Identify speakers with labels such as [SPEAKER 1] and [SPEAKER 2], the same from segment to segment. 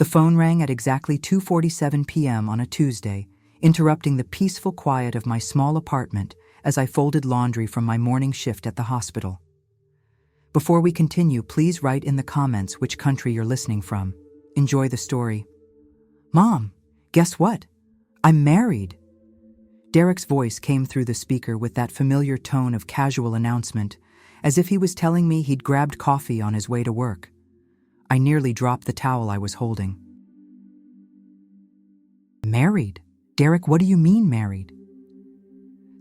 [SPEAKER 1] The phone rang at exactly 2:47 p.m. on a Tuesday, interrupting the peaceful quiet of my small apartment as I folded laundry from my morning shift at the hospital. Before we continue, please write in the comments which country you're listening from. Enjoy the story. Mom, guess what? I'm married. Derek's voice came through the speaker with that familiar tone of casual announcement, as if he was telling me he'd grabbed coffee on his way to work. I nearly dropped the towel I was holding. Married? Derek, what do you mean married?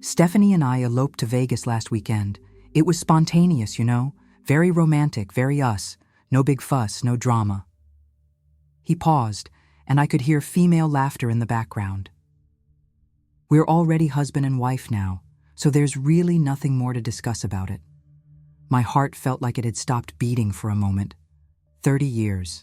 [SPEAKER 1] Stephanie and I eloped to Vegas last weekend. It was spontaneous, you know, very romantic, very us, no big fuss, no drama. He paused, and I could hear female laughter in the background. We're already husband and wife now, so there's really nothing more to discuss about it. My heart felt like it had stopped beating for a moment. 30 years.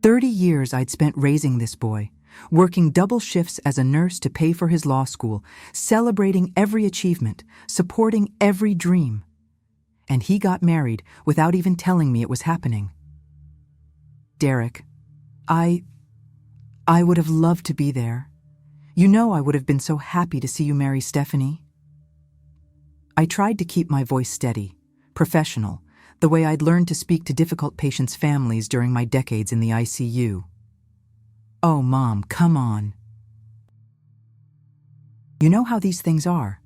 [SPEAKER 1] 30 years I'd spent raising this boy, working double shifts as a nurse to pay for his law school, celebrating every achievement, supporting every dream. And he got married without even telling me it was happening. Derek, I would have loved to be there. You know I would have been so happy to see you marry Stephanie. I tried to keep my voice steady, professional, the way I'd learned to speak to difficult patients' families during my decades in the ICU. Oh, Mom, come on. You know how these things are.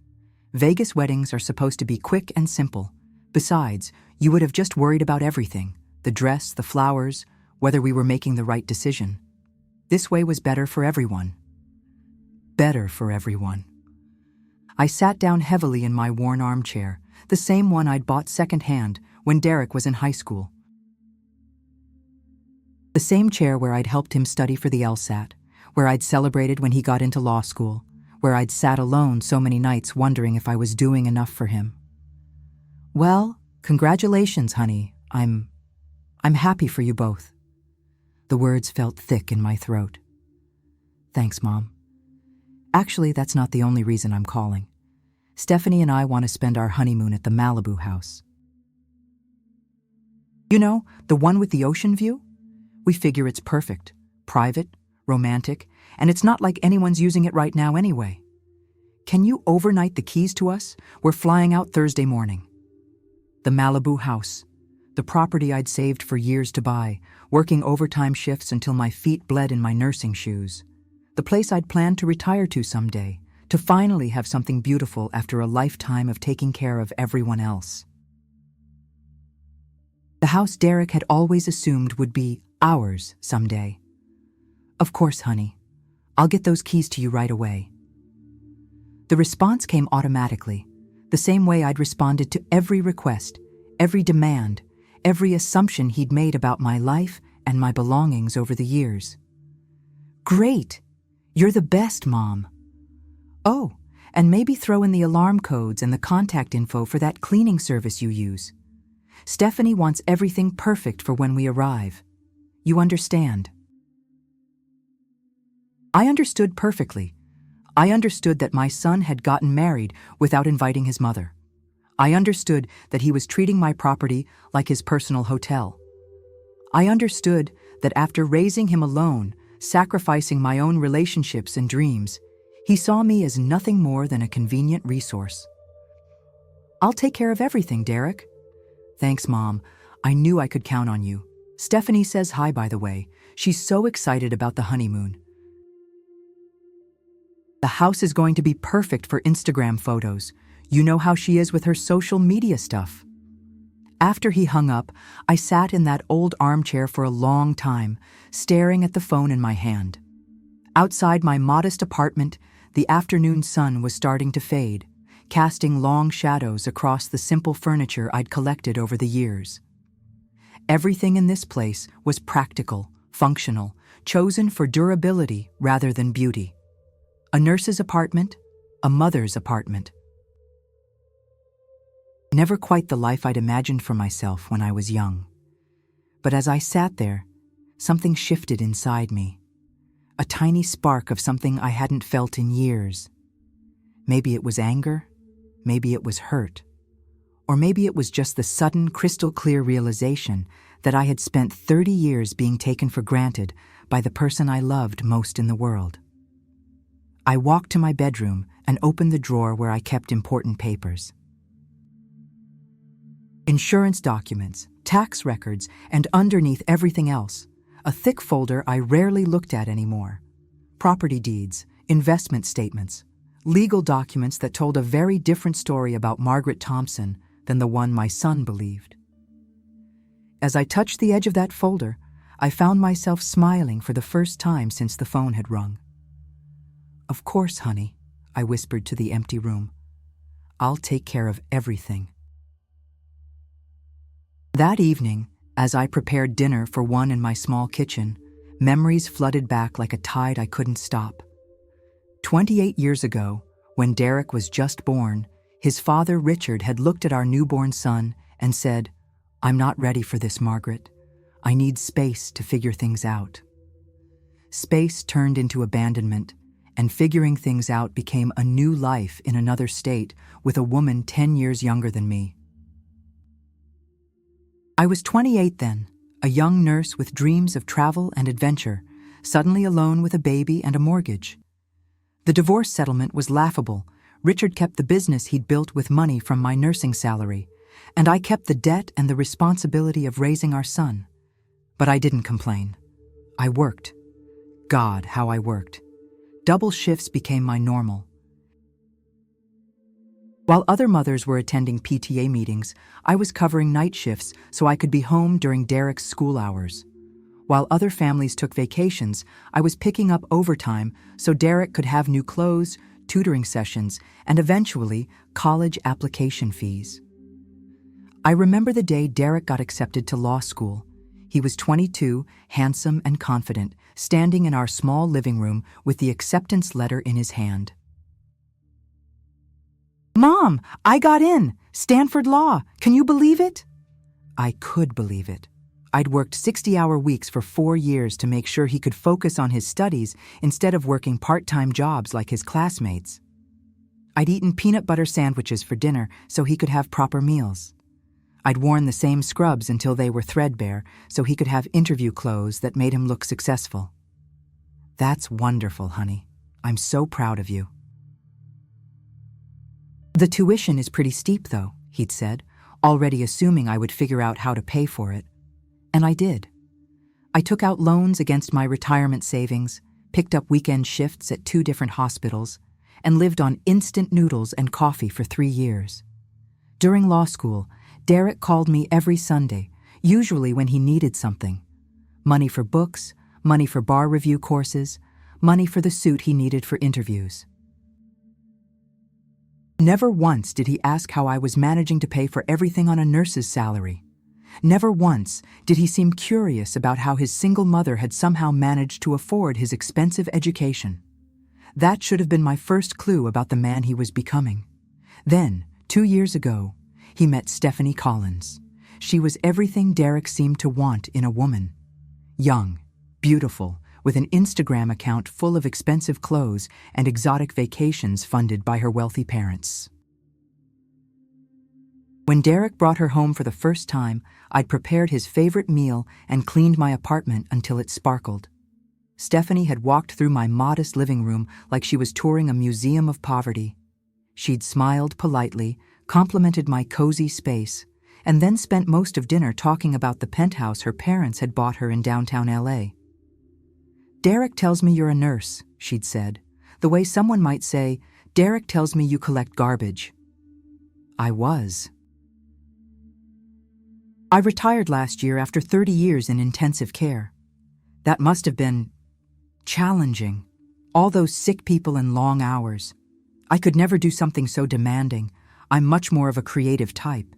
[SPEAKER 1] Vegas weddings are supposed to be quick and simple. Besides, you would have just worried about everything, the dress, the flowers, whether we were making the right decision. This way was better for everyone. Better for everyone. I sat down heavily in my worn armchair, the same one I'd bought secondhand when Derek was in high school. The same chair where I'd helped him study for the LSAT, where I'd celebrated when he got into law school, where I'd sat alone so many nights wondering if I was doing enough for him. Well, congratulations, honey. I'm happy for you both. The words felt thick in my throat. Thanks, Mom. Actually, that's not the only reason I'm calling. Stephanie and I want to spend our honeymoon at the Malibu house. You know, the one with the ocean view? We figure it's perfect, private, romantic, and it's not like anyone's using it right now anyway. Can you overnight the keys to us? We're flying out Thursday morning. The Malibu house, the property I'd saved for years to buy, working overtime shifts until my feet bled in my nursing shoes. The place I'd planned to retire to someday, to finally have something beautiful after a lifetime of taking care of everyone else. The house Derek had always assumed would be ours someday. Of course, honey. I'll get those keys to you right away. The response came automatically, the same way I'd responded to every request, every demand, every assumption he'd made about my life and my belongings over the years. Great! You're the best, Mom. Oh, and maybe throw in the alarm codes and the contact info for that cleaning service you use. Stephanie wants everything perfect for when we arrive. You understand? I understood perfectly. I understood that my son had gotten married without inviting his mother. I understood that he was treating my property like his personal hotel. I understood that after raising him alone, sacrificing my own relationships and dreams, he saw me as nothing more than a convenient resource. I'll take care of everything, Derek. Thanks, Mom. I knew I could count on you. Stephanie says hi, by the way. She's so excited about the honeymoon. The house is going to be perfect for Instagram photos. You know how she is with her social media stuff. After he hung up, I sat in that old armchair for a long time, staring at the phone in my hand. Outside my modest apartment, the afternoon sun was starting to fade, casting long shadows across the simple furniture I'd collected over the years. Everything in this place was practical, functional, chosen for durability rather than beauty. A nurse's apartment, a mother's apartment. Never quite the life I'd imagined for myself when I was young. But as I sat there, something shifted inside me. A tiny spark of something I hadn't felt in years. Maybe it was anger, maybe it was hurt, Or maybe it was just the sudden, crystal-clear realization that I had spent 30 years being taken for granted by the person I loved most in the world. I walked to my bedroom and opened the drawer where I kept important papers. Insurance documents, tax records, and underneath everything else, a thick folder I rarely looked at anymore. Property deeds, investment statements, legal documents that told a very different story about Margaret Thompson than the one my son believed. As I touched the edge of that folder, I found myself smiling for the first time since the phone had rung. "Of course, honey," I whispered to the empty room. "I'll take care of everything." That evening, as I prepared dinner for one in my small kitchen, memories flooded back like a tide I couldn't stop. 28 years ago, when Derek was just born, his father Richard had looked at our newborn son and said, "I'm not ready for this, Margaret. I need space to figure things out." Space turned into abandonment, and figuring things out became a new life in another state with a woman 10 years younger than me. I was 28 then, a young nurse with dreams of travel and adventure, suddenly alone with a baby and a mortgage. The divorce settlement was laughable. Richard kept the business he'd built with money from my nursing salary, and I kept the debt and the responsibility of raising our son. But I didn't complain. I worked. God, how I worked. Double shifts became my normal. While other mothers were attending PTA meetings, I was covering night shifts so I could be home during Derek's school hours. While other families took vacations, I was picking up overtime so Derek could have new clothes, tutoring sessions, and eventually college application fees. I remember the day Derek got accepted to law school. He was 22, handsome and confident, standing in our small living room with the acceptance letter in his hand. "Mom, I got in! Stanford Law! Can you believe it?" I could believe it. I'd worked 60-hour weeks for 4 years to make sure he could focus on his studies instead of working part-time jobs like his classmates. I'd eaten peanut butter sandwiches for dinner so he could have proper meals. I'd worn the same scrubs until they were threadbare so he could have interview clothes that made him look successful. "That's wonderful, honey. I'm so proud of you." "The tuition is pretty steep, though," he'd said, already assuming I would figure out how to pay for it. And I did. I took out loans against my retirement savings, picked up weekend shifts at 2 different hospitals, and lived on instant noodles and coffee for 3 years. During law school, Derek called me every Sunday, usually when he needed something. Money for books, money for bar review courses, money for the suit he needed for interviews. Never once did he ask how I was managing to pay for everything on a nurse's salary. Never once did he seem curious about how his single mother had somehow managed to afford his expensive education. That should have been my first clue about the man he was becoming. Then, 2 years ago, he met Stephanie Collins. She was everything Derek seemed to want in a woman. Young, beautiful, with an Instagram account full of expensive clothes and exotic vacations funded by her wealthy parents. When Derek brought her home for the first time, I'd prepared his favorite meal and cleaned my apartment until it sparkled. Stephanie had walked through my modest living room like she was touring a museum of poverty. She'd smiled politely, complimented my cozy space, and then spent most of dinner talking about the penthouse her parents had bought her in downtown LA. "Derek tells me you're a nurse," she'd said, the way someone might say, "Derek tells me you collect garbage." I was. I retired last year after 30 years in intensive care. That must have been challenging. All those sick people and long hours. I could never do something so demanding. I'm much more of a creative type.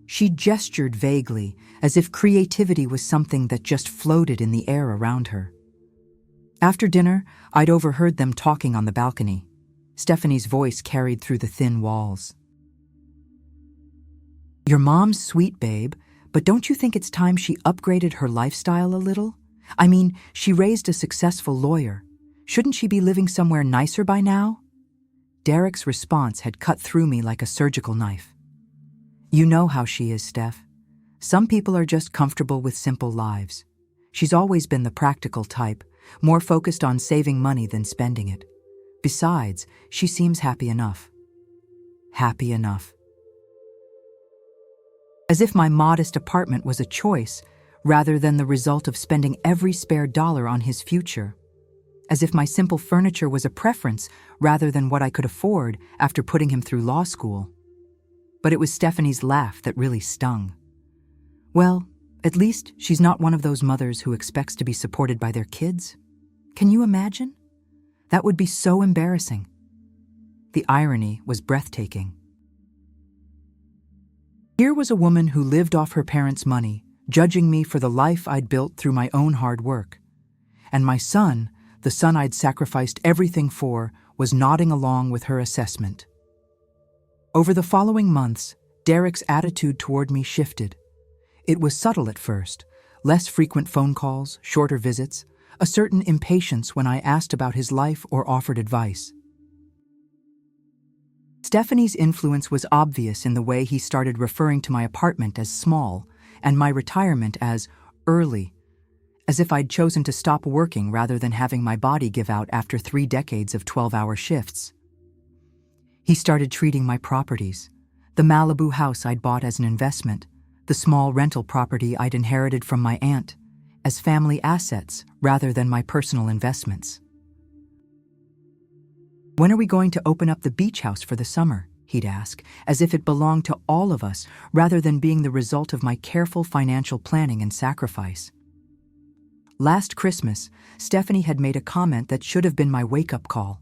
[SPEAKER 1] She gestured vaguely, as if creativity was something that just floated in the air around her. After dinner, I'd overheard them talking on the balcony. Stephanie's voice carried through the thin walls. "Your mom's sweet, babe, but don't you think it's time she upgraded her lifestyle a little? I mean, she raised a successful lawyer. Shouldn't she be living somewhere nicer by now?" Derek's response had cut through me like a surgical knife. You know how she is, Steph. Some people are just comfortable with simple lives. She's always been the practical type, more focused on saving money than spending it. Besides, she seems happy enough. Happy enough. As if my modest apartment was a choice, rather than the result of spending every spare dollar on his future. As if my simple furniture was a preference rather than what I could afford after putting him through law school. But it was Stephanie's laugh that really stung. Well, at least she's not one of those mothers who expects to be supported by their kids. Can you imagine? That would be so embarrassing. The irony was breathtaking. Here was a woman who lived off her parents' money, judging me for the life I'd built through my own hard work. And my son, the son I'd sacrificed everything for, was nodding along with her assessment. Over the following months, Derek's attitude toward me shifted. It was subtle at first, less frequent phone calls, shorter visits, a certain impatience when I asked about his life or offered advice. Stephanie's influence was obvious in the way he started referring to my apartment as small and my retirement as early, as if I'd chosen to stop working rather than having my body give out after 3 decades of 12-hour shifts. He started treating my properties, the Malibu house I'd bought as an investment, the small rental property I'd inherited from my aunt, as family assets rather than my personal investments. "When are we going to open up the beach house for the summer?" he'd ask, as if it belonged to all of us rather than being the result of my careful financial planning and sacrifice. Last Christmas, Stephanie had made a comment that should have been my wake-up call.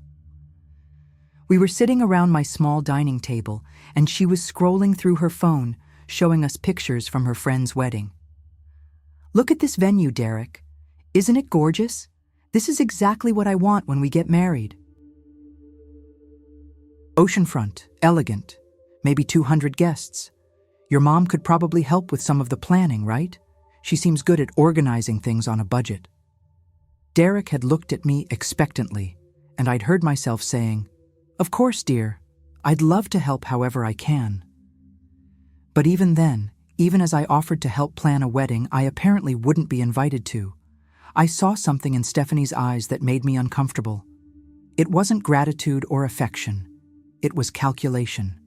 [SPEAKER 1] We were sitting around my small dining table, and she was scrolling through her phone, showing us pictures from her friend's wedding. "Look at this venue, Derek. Isn't it gorgeous? This is exactly what I want when we get married. Oceanfront, elegant, maybe 200 guests. Your mom could probably help with some of the planning, right? She seems good at organizing things on a budget." Derek had looked at me expectantly, and I'd heard myself saying, "Of course, dear. I'd love to help however I can." But even then, even as I offered to help plan a wedding I apparently wouldn't be invited to, I saw something in Stephanie's eyes that made me uncomfortable. It wasn't gratitude or affection. It was calculation.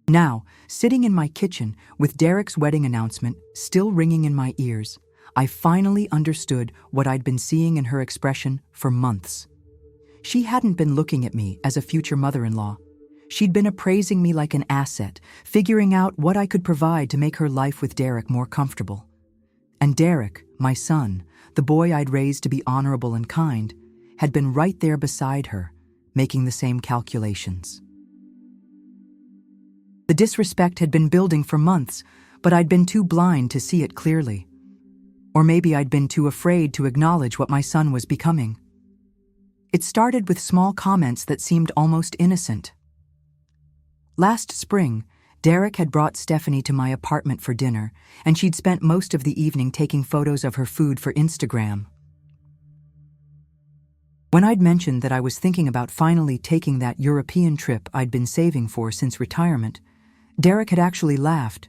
[SPEAKER 1] Now, sitting in my kitchen with Derek's wedding announcement still ringing in my ears, I finally understood what I'd been seeing in her expression for months. She hadn't been looking at me as a future mother-in-law. She'd been appraising me like an asset, figuring out what I could provide to make her life with Derek more comfortable. And Derek, my son, the boy I'd raised to be honorable and kind, had been right there beside her, making the same calculations. The disrespect had been building for months, but I'd been too blind to see it clearly. Or maybe I'd been too afraid to acknowledge what my son was becoming. It started with small comments that seemed almost innocent. Last spring, Derek had brought Stephanie to my apartment for dinner, and she'd spent most of the evening taking photos of her food for Instagram. When I'd mentioned that I was thinking about finally taking that European trip I'd been saving for since retirement, Derek had actually laughed.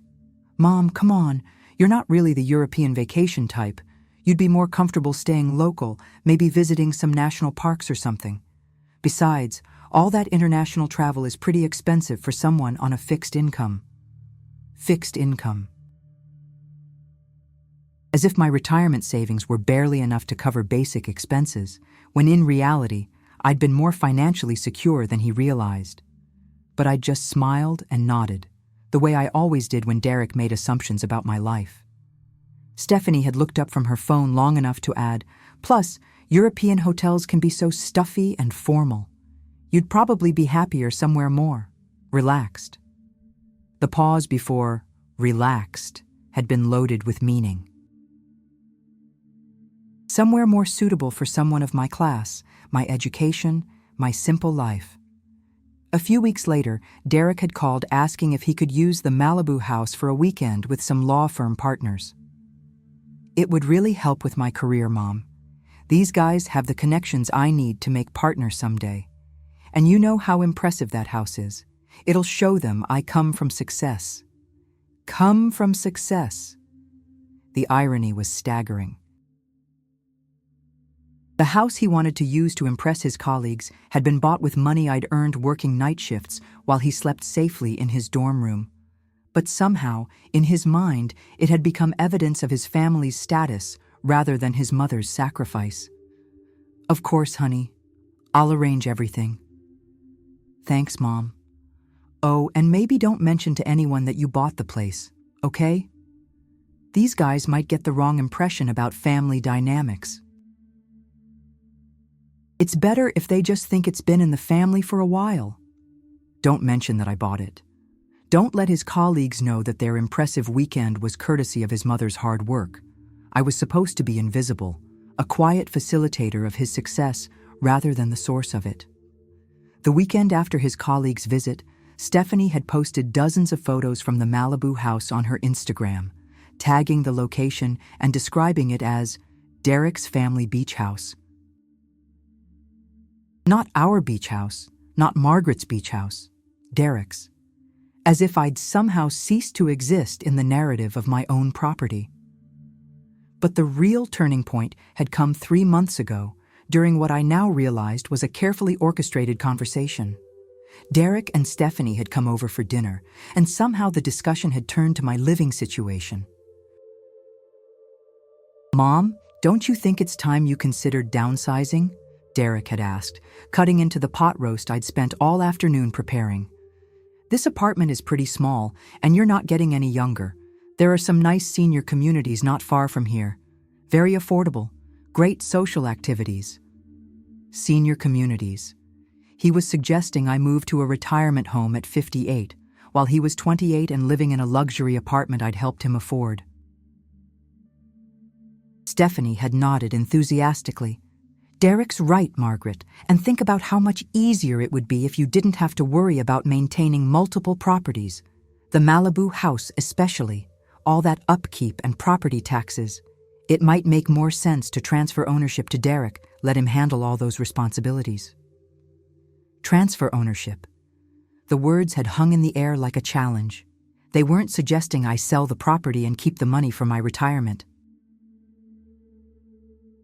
[SPEAKER 1] "Mom, come on, you're not really the European vacation type. You'd be more comfortable staying local, maybe visiting some national parks or something. Besides, all that international travel is pretty expensive for someone on a fixed income." Fixed income. As if my retirement savings were barely enough to cover basic expenses, when in reality, I'd been more financially secure than he realized. But I'd just smiled and nodded, the way I always did when Derek made assumptions about my life. Stephanie had looked up from her phone long enough to add, "Plus, European hotels can be so stuffy and formal. You'd probably be happier somewhere more relaxed." The pause before relaxed had been loaded with meaning. Somewhere more suitable for someone of my class, my education, my simple life. A few weeks later, Derek had called asking if he could use the Malibu house for a weekend with some law firm partners. "It would really help with my career, Mom. These guys have the connections I need to make partners someday. And you know how impressive that house is. It'll show them I come from success. Come from success. The irony was staggering. The house he wanted to use to impress his colleagues had been bought with money I'd earned working night shifts while he slept safely in his dorm room. But somehow, in his mind, it had become evidence of his family's status rather than his mother's sacrifice. "Of course, honey. I'll arrange everything." "Thanks, Mom. Oh, and maybe don't mention to anyone that you bought the place, okay? These guys might get the wrong impression about family dynamics. It's better if they just think it's been in the family for a while. Don't mention that I bought it. Don't let his colleagues know that their impressive weekend was courtesy of his mother's hard work. I was supposed to be invisible, a quiet facilitator of his success rather than the source of it." The weekend after his colleague's visit, Stephanie had posted dozens of photos from the Malibu house on her Instagram, tagging the location and describing it as Derek's family beach house. Not our beach house, not Margaret's beach house, Derek's. As if I'd somehow ceased to exist in the narrative of my own property. But the real turning point had come 3 months ago, during what I now realized was a carefully orchestrated conversation. Derek and Stephanie had come over for dinner, and somehow the discussion had turned to my living situation. "Mom, don't you think it's time you considered downsizing?" Derek had asked, cutting into the pot roast I'd spent all afternoon preparing. "This apartment is pretty small, and you're not getting any younger. There are some nice senior communities not far from here. Very affordable, great social activities." Senior communities. He was suggesting I move to a retirement home at 58, while he was 28 and living in a luxury apartment I'd helped him afford. Stephanie had nodded enthusiastically. "Derek's right, Margaret, and think about how much easier it would be if you didn't have to worry about maintaining multiple properties. The Malibu house especially, all that upkeep and property taxes. It might make more sense to transfer ownership to Derek, let him handle all those responsibilities." Transfer ownership. The words had hung in the air like a challenge. They weren't suggesting I sell the property and keep the money for my retirement.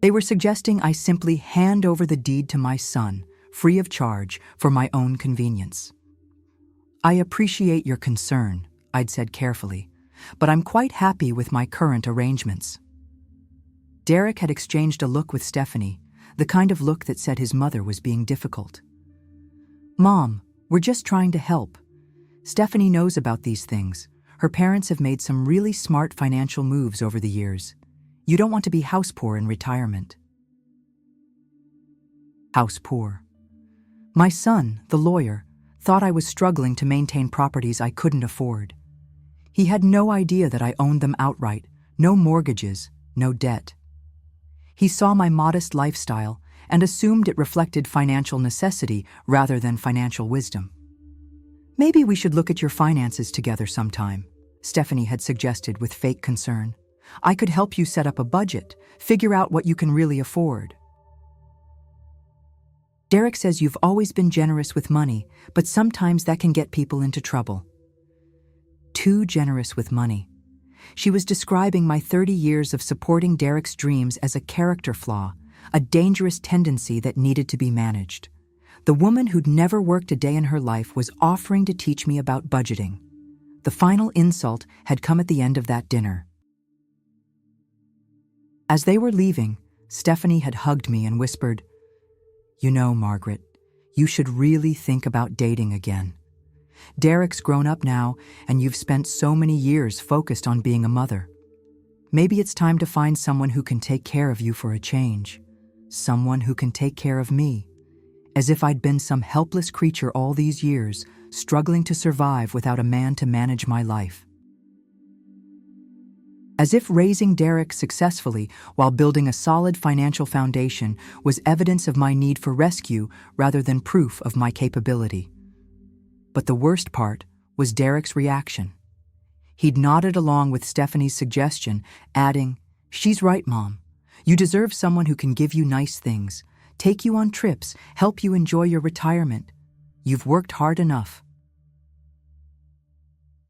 [SPEAKER 1] They were suggesting I simply hand over the deed to my son, free of charge, for my own convenience. "I appreciate your concern," I'd said carefully, "but I'm quite happy with my current arrangements." Derek had exchanged a look with Stephanie, the kind of look that said his mother was being difficult. "Mom, we're just trying to help. Stephanie knows about these things. Her parents have made some really smart financial moves over the years. You don't want to be house poor in retirement." House poor. My son, the lawyer, thought I was struggling to maintain properties I couldn't afford. He had no idea that I owned them outright, no mortgages, no debt. He saw my modest lifestyle and assumed it reflected financial necessity rather than financial wisdom. "Maybe we should look at your finances together sometime," Stephanie had suggested with fake concern. "I could help you set up a budget, figure out what you can really afford." "Derek says you've always been generous with money, but sometimes that can get people into trouble." Too generous with money. She was describing my 30 years of supporting Derek's dreams as a character flaw, a dangerous tendency that needed to be managed. The woman who'd never worked a day in her life was offering to teach me about budgeting. The final insult had come at the end of that dinner. As they were leaving, Stephanie had hugged me and whispered, "You know, Margaret, you should really think about dating again. Derek's grown up now, and you've spent so many years focused on being a mother. Maybe it's time to find someone who can take care of you for a change. Someone who can take care of me." As if I'd been some helpless creature all these years, struggling to survive without a man to manage my life. As if raising Derek successfully while building a solid financial foundation was evidence of my need for rescue rather than proof of my capability. But the worst part was Derek's reaction. He'd nodded along with Stephanie's suggestion, adding, "She's right, Mom. You deserve someone who can give you nice things, take you on trips, help you enjoy your retirement. You've worked hard enough."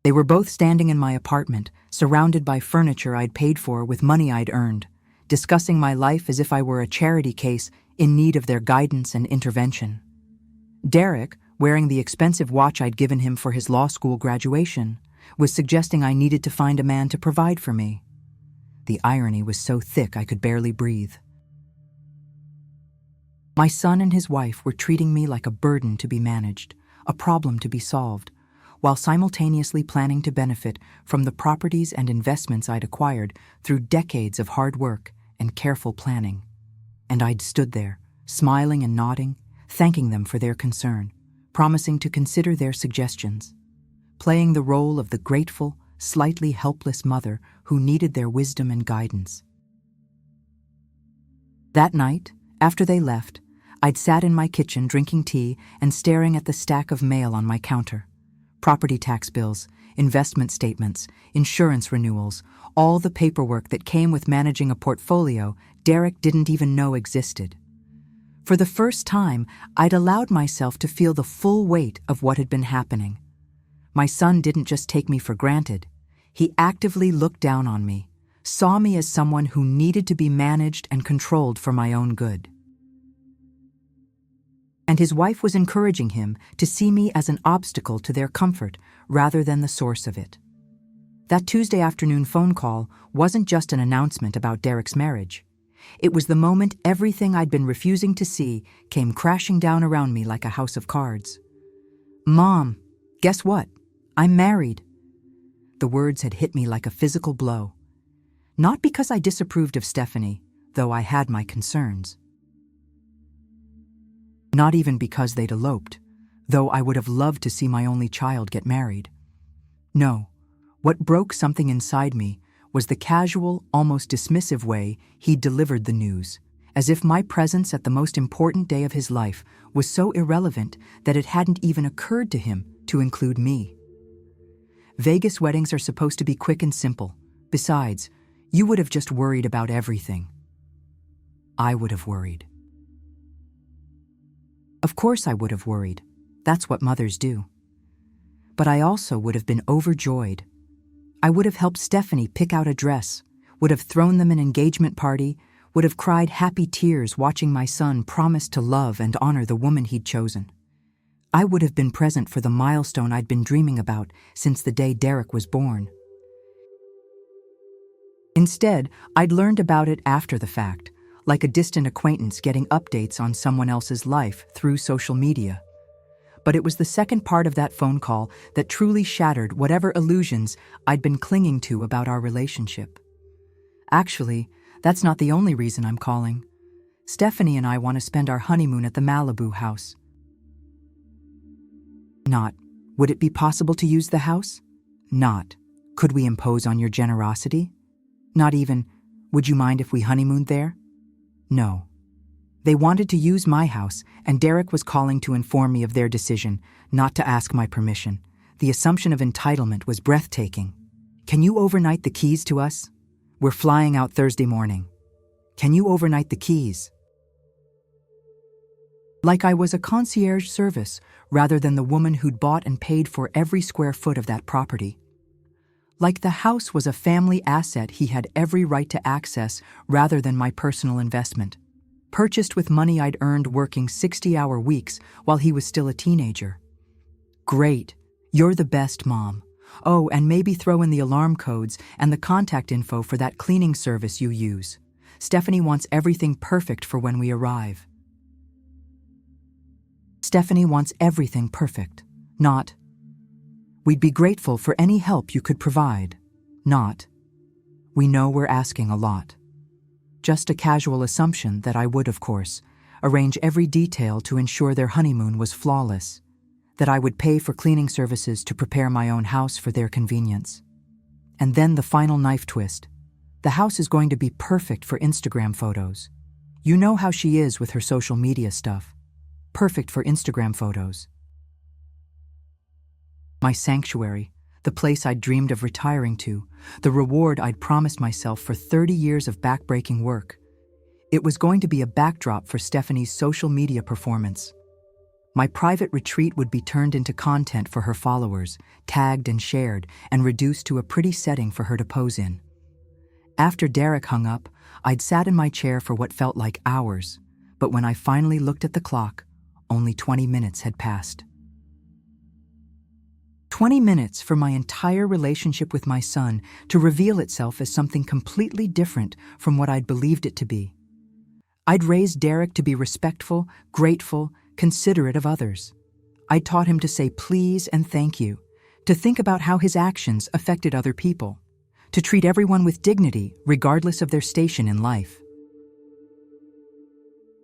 [SPEAKER 1] They were both standing in my apartment, surrounded by furniture I'd paid for with money I'd earned, discussing my life as if I were a charity case in need of their guidance and intervention. Derek, wearing the expensive watch I'd given him for his law school graduation, was suggesting I needed to find a man to provide for me. The irony was so thick I could barely breathe. My son and his wife were treating me like a burden to be managed, a problem to be solved, while simultaneously planning to benefit from the properties and investments I'd acquired through decades of hard work and careful planning. And I'd stood there, smiling and nodding, thanking them for their concern, promising to consider their suggestions, playing the role of the grateful, slightly helpless mother who needed their wisdom and guidance. That night, after they left, I'd sat in my kitchen drinking tea and staring at the stack of mail on my counter. Property tax bills, investment statements, insurance renewals, all the paperwork that came with managing a portfolio Derek didn't even know existed. For the first time, I'd allowed myself to feel the full weight of what had been happening. My son didn't just take me for granted. He actively looked down on me, saw me as someone who needed to be managed and controlled for my own good. And his wife was encouraging him to see me as an obstacle to their comfort rather than the source of it. That Tuesday afternoon phone call wasn't just an announcement about Derek's marriage. It was the moment everything I'd been refusing to see came crashing down around me like a house of cards. "Mom, guess what? I'm married." The words had hit me like a physical blow. Not because I disapproved of Stephanie, though I had my concerns. Not even because they'd eloped, though I would have loved to see my only child get married. No, what broke something inside me was the casual, almost dismissive way he delivered the news, as if my presence at the most important day of his life was so irrelevant that it hadn't even occurred to him to include me. Vegas weddings are supposed to be quick and simple. Besides, you would have just worried about everything. I would have worried. Of course I would have worried. That's what mothers do. But I also would have been overjoyed. I would have helped Stephanie pick out a dress, would have thrown them an engagement party, would have cried happy tears watching my son promise to love and honor the woman he'd chosen. I would have been present for the milestone I'd been dreaming about since the day Derek was born. Instead, I'd learned about it after the fact, like a distant acquaintance getting updates on someone else's life through social media. But it was the second part of that phone call that truly shattered whatever illusions I'd been clinging to about our relationship. Actually, that's not the only reason I'm calling. Stephanie and I want to spend our honeymoon at the Malibu house. Not, would it be possible to use the house? Not, could we impose on your generosity? Not even, would you mind if we honeymooned there? No. They wanted to use my house, and Derek was calling to inform me of their decision, not to ask my permission. The assumption of entitlement was breathtaking. "Can you overnight the keys to us? We're flying out Thursday morning. Can you overnight the keys?" Like I was a concierge service, rather than the woman who'd bought and paid for every square foot of that property. Like the house was a family asset he had every right to access rather than my personal investment. Purchased with money I'd earned working 60-hour weeks while he was still a teenager. Great. You're the best, Mom. Oh, and maybe throw in the alarm codes and the contact info for that cleaning service you use. Stephanie wants everything perfect for when we arrive. Stephanie wants everything perfect, not, "We'd be grateful for any help you could provide," not, "We know we're asking a lot." Just a casual assumption that I would, of course, arrange every detail to ensure their honeymoon was flawless, that I would pay for cleaning services to prepare my own house for their convenience. And then the final knife twist. The house is going to be perfect for Instagram photos. You know how she is with her social media stuff. Perfect for Instagram photos. My sanctuary, the place I'd dreamed of retiring to, the reward I'd promised myself for 30 years of backbreaking work. It was going to be a backdrop for Stephanie's social media performance. My private retreat would be turned into content for her followers, tagged and shared, and reduced to a pretty setting for her to pose in. After Derek hung up, I'd sat in my chair for what felt like hours, but when I finally looked at the clock, only 20 minutes had passed. 20 minutes for my entire relationship with my son to reveal itself as something completely different from what I'd believed it to be. I'd raised Derek to be respectful, grateful, considerate of others. I'd taught him to say please and thank you, to think about how his actions affected other people, to treat everyone with dignity regardless of their station in life.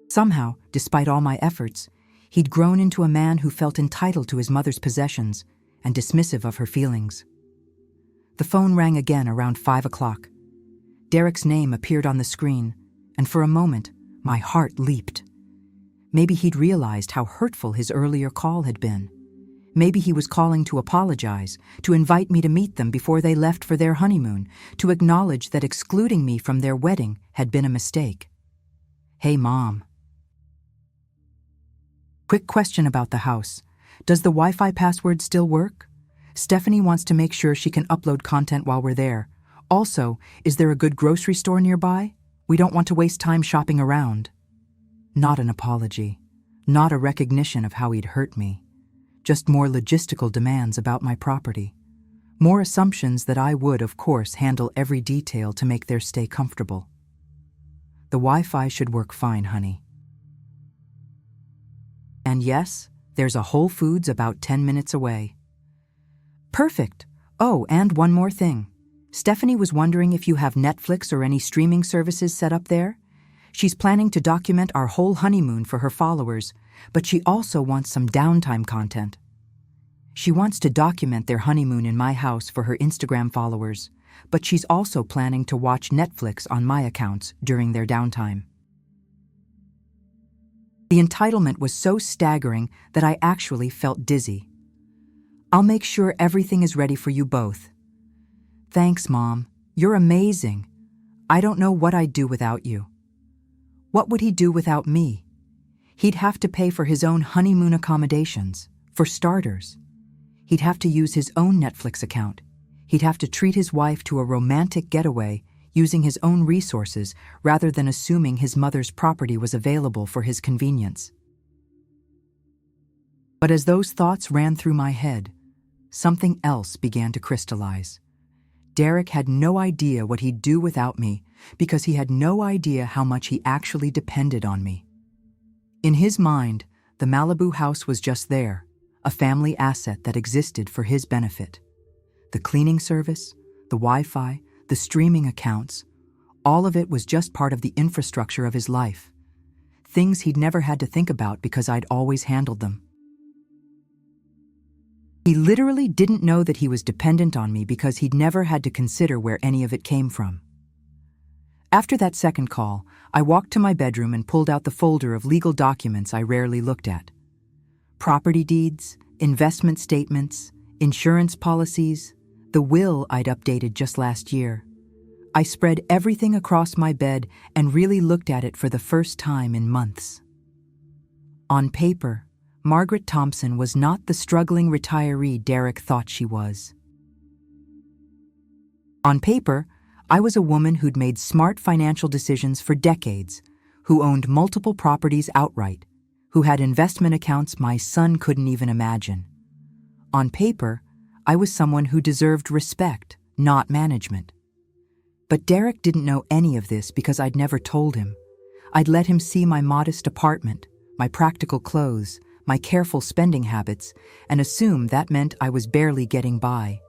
[SPEAKER 1] Somehow, despite all my efforts, he'd grown into a man who felt entitled to his mother's possessions and dismissive of her feelings. The phone rang again around 5 o'clock. Derek's name appeared on the screen, and for a moment, my heart leaped. Maybe he'd realized how hurtful his earlier call had been. Maybe he was calling to apologize, to invite me to meet them before they left for their honeymoon, to acknowledge that excluding me from their wedding had been a mistake. Hey, Mom. Quick question about the house. Does the Wi-Fi password still work? Stephanie wants to make sure she can upload content while we're there. Also, is there a good grocery store nearby? We don't want to waste time shopping around. Not an apology. Not a recognition of how he'd hurt me. Just more logistical demands about my property. More assumptions that I would, of course, handle every detail to make their stay comfortable. The Wi-Fi should work fine, honey. And yes, there's a Whole Foods about 10 minutes away. Perfect. Oh, and one more thing. Stephanie was wondering if you have Netflix or any streaming services set up there. She's planning to document our whole honeymoon for her followers, but she also wants some downtime content. She wants to document their honeymoon in my house for her Instagram followers, but she's also planning to watch Netflix on my accounts during their downtime. The entitlement was so staggering that I actually felt dizzy. I'll make sure everything is ready for you both. Thanks, Mom. You're amazing. I don't know what I'd do without you. What would he do without me? He'd have to pay for his own honeymoon accommodations, for starters. He'd have to use his own Netflix account. He'd have to treat his wife to a romantic getaway using his own resources rather than assuming his mother's property was available for his convenience. But as those thoughts ran through my head, something else began to crystallize. Derek had no idea what he'd do without me because he had no idea how much he actually depended on me. In his mind, the Malibu house was just there, a family asset that existed for his benefit. The cleaning service, the Wi-Fi, the streaming accounts, all of it was just part of the infrastructure of his life. Things he'd never had to think about because I'd always handled them. He literally didn't know that he was dependent on me because he'd never had to consider where any of it came from. After that second call, I walked to my bedroom and pulled out the folder of legal documents I rarely looked at. Property deeds, investment statements, insurance policies, the will I'd updated just last year. I spread everything across my bed and really looked at it for the first time in months. On paper, Margaret Thompson was not the struggling retiree Derek thought she was. On paper, I was a woman who'd made smart financial decisions for decades, who owned multiple properties outright, who had investment accounts my son couldn't even imagine. On paper, I was someone who deserved respect, not management. But Derek didn't know any of this because I'd never told him. I'd let him see my modest apartment, my practical clothes, my careful spending habits, and assume that meant I was barely getting by.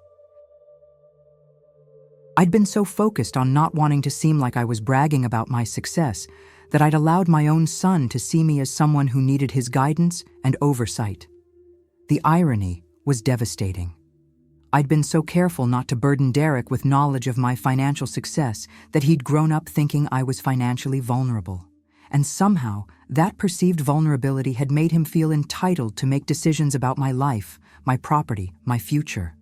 [SPEAKER 1] I'd been so focused on not wanting to seem like I was bragging about my success that I'd allowed my own son to see me as someone who needed his guidance and oversight. The irony was devastating. I'd been so careful not to burden Derek with knowledge of my financial success that he'd grown up thinking I was financially vulnerable. And somehow, that perceived vulnerability had made him feel entitled to make decisions about my life, my property, my future.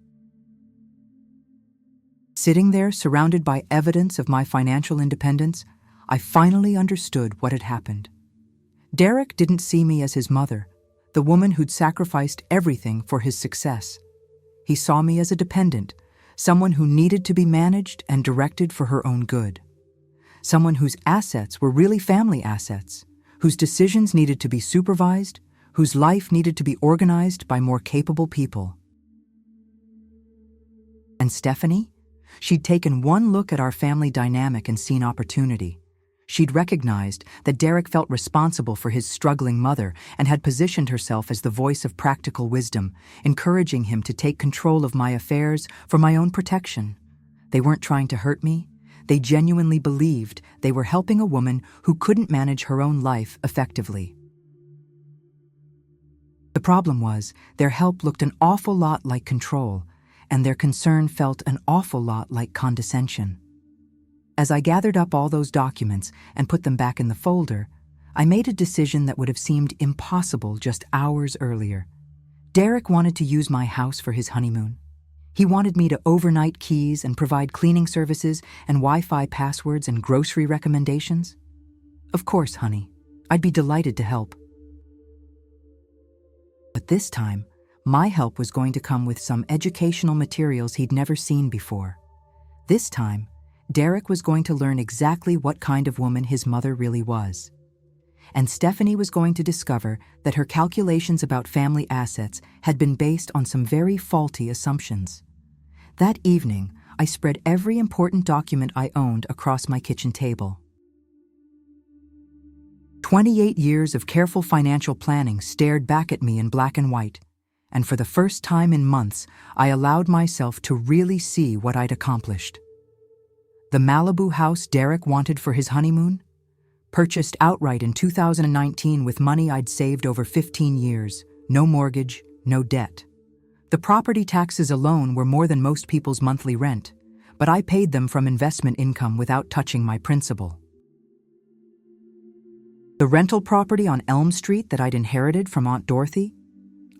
[SPEAKER 1] Sitting there, surrounded by evidence of my financial independence, I finally understood what had happened. Derek didn't see me as his mother, the woman who'd sacrificed everything for his success. He saw me as a dependent, someone who needed to be managed and directed for her own good. Someone whose assets were really family assets, whose decisions needed to be supervised, whose life needed to be organized by more capable people. And Stephanie? She'd taken one look at our family dynamic and seen opportunity. She'd recognized that Derek felt responsible for his struggling mother and had positioned herself as the voice of practical wisdom, encouraging him to take control of my affairs for my own protection. They weren't trying to hurt me. They genuinely believed they were helping a woman who couldn't manage her own life effectively. The problem was, their help looked an awful lot like control, and their concern felt an awful lot like condescension. As I gathered up all those documents and put them back in the folder, I made a decision that would have seemed impossible just hours earlier. Derek wanted to use my house for his honeymoon. He wanted me to overnight keys and provide cleaning services and Wi-Fi passwords and grocery recommendations. Of course, honey, I'd be delighted to help. But this time, my help was going to come with some educational materials he'd never seen before. This time, Derek was going to learn exactly what kind of woman his mother really was. And Stephanie was going to discover that her calculations about family assets had been based on some very faulty assumptions. That evening, I spread every important document I owned across my kitchen table. 28 years of careful financial planning stared back at me in black and white, and for the first time in months, I allowed myself to really see what I'd accomplished. The Malibu house Derek wanted for his honeymoon? Purchased outright in 2019 with money I'd saved over 15 years, no mortgage, no debt. The property taxes alone were more than most people's monthly rent, but I paid them from investment income without touching my principal. The rental property on Elm Street that I'd inherited from Aunt Dorothy?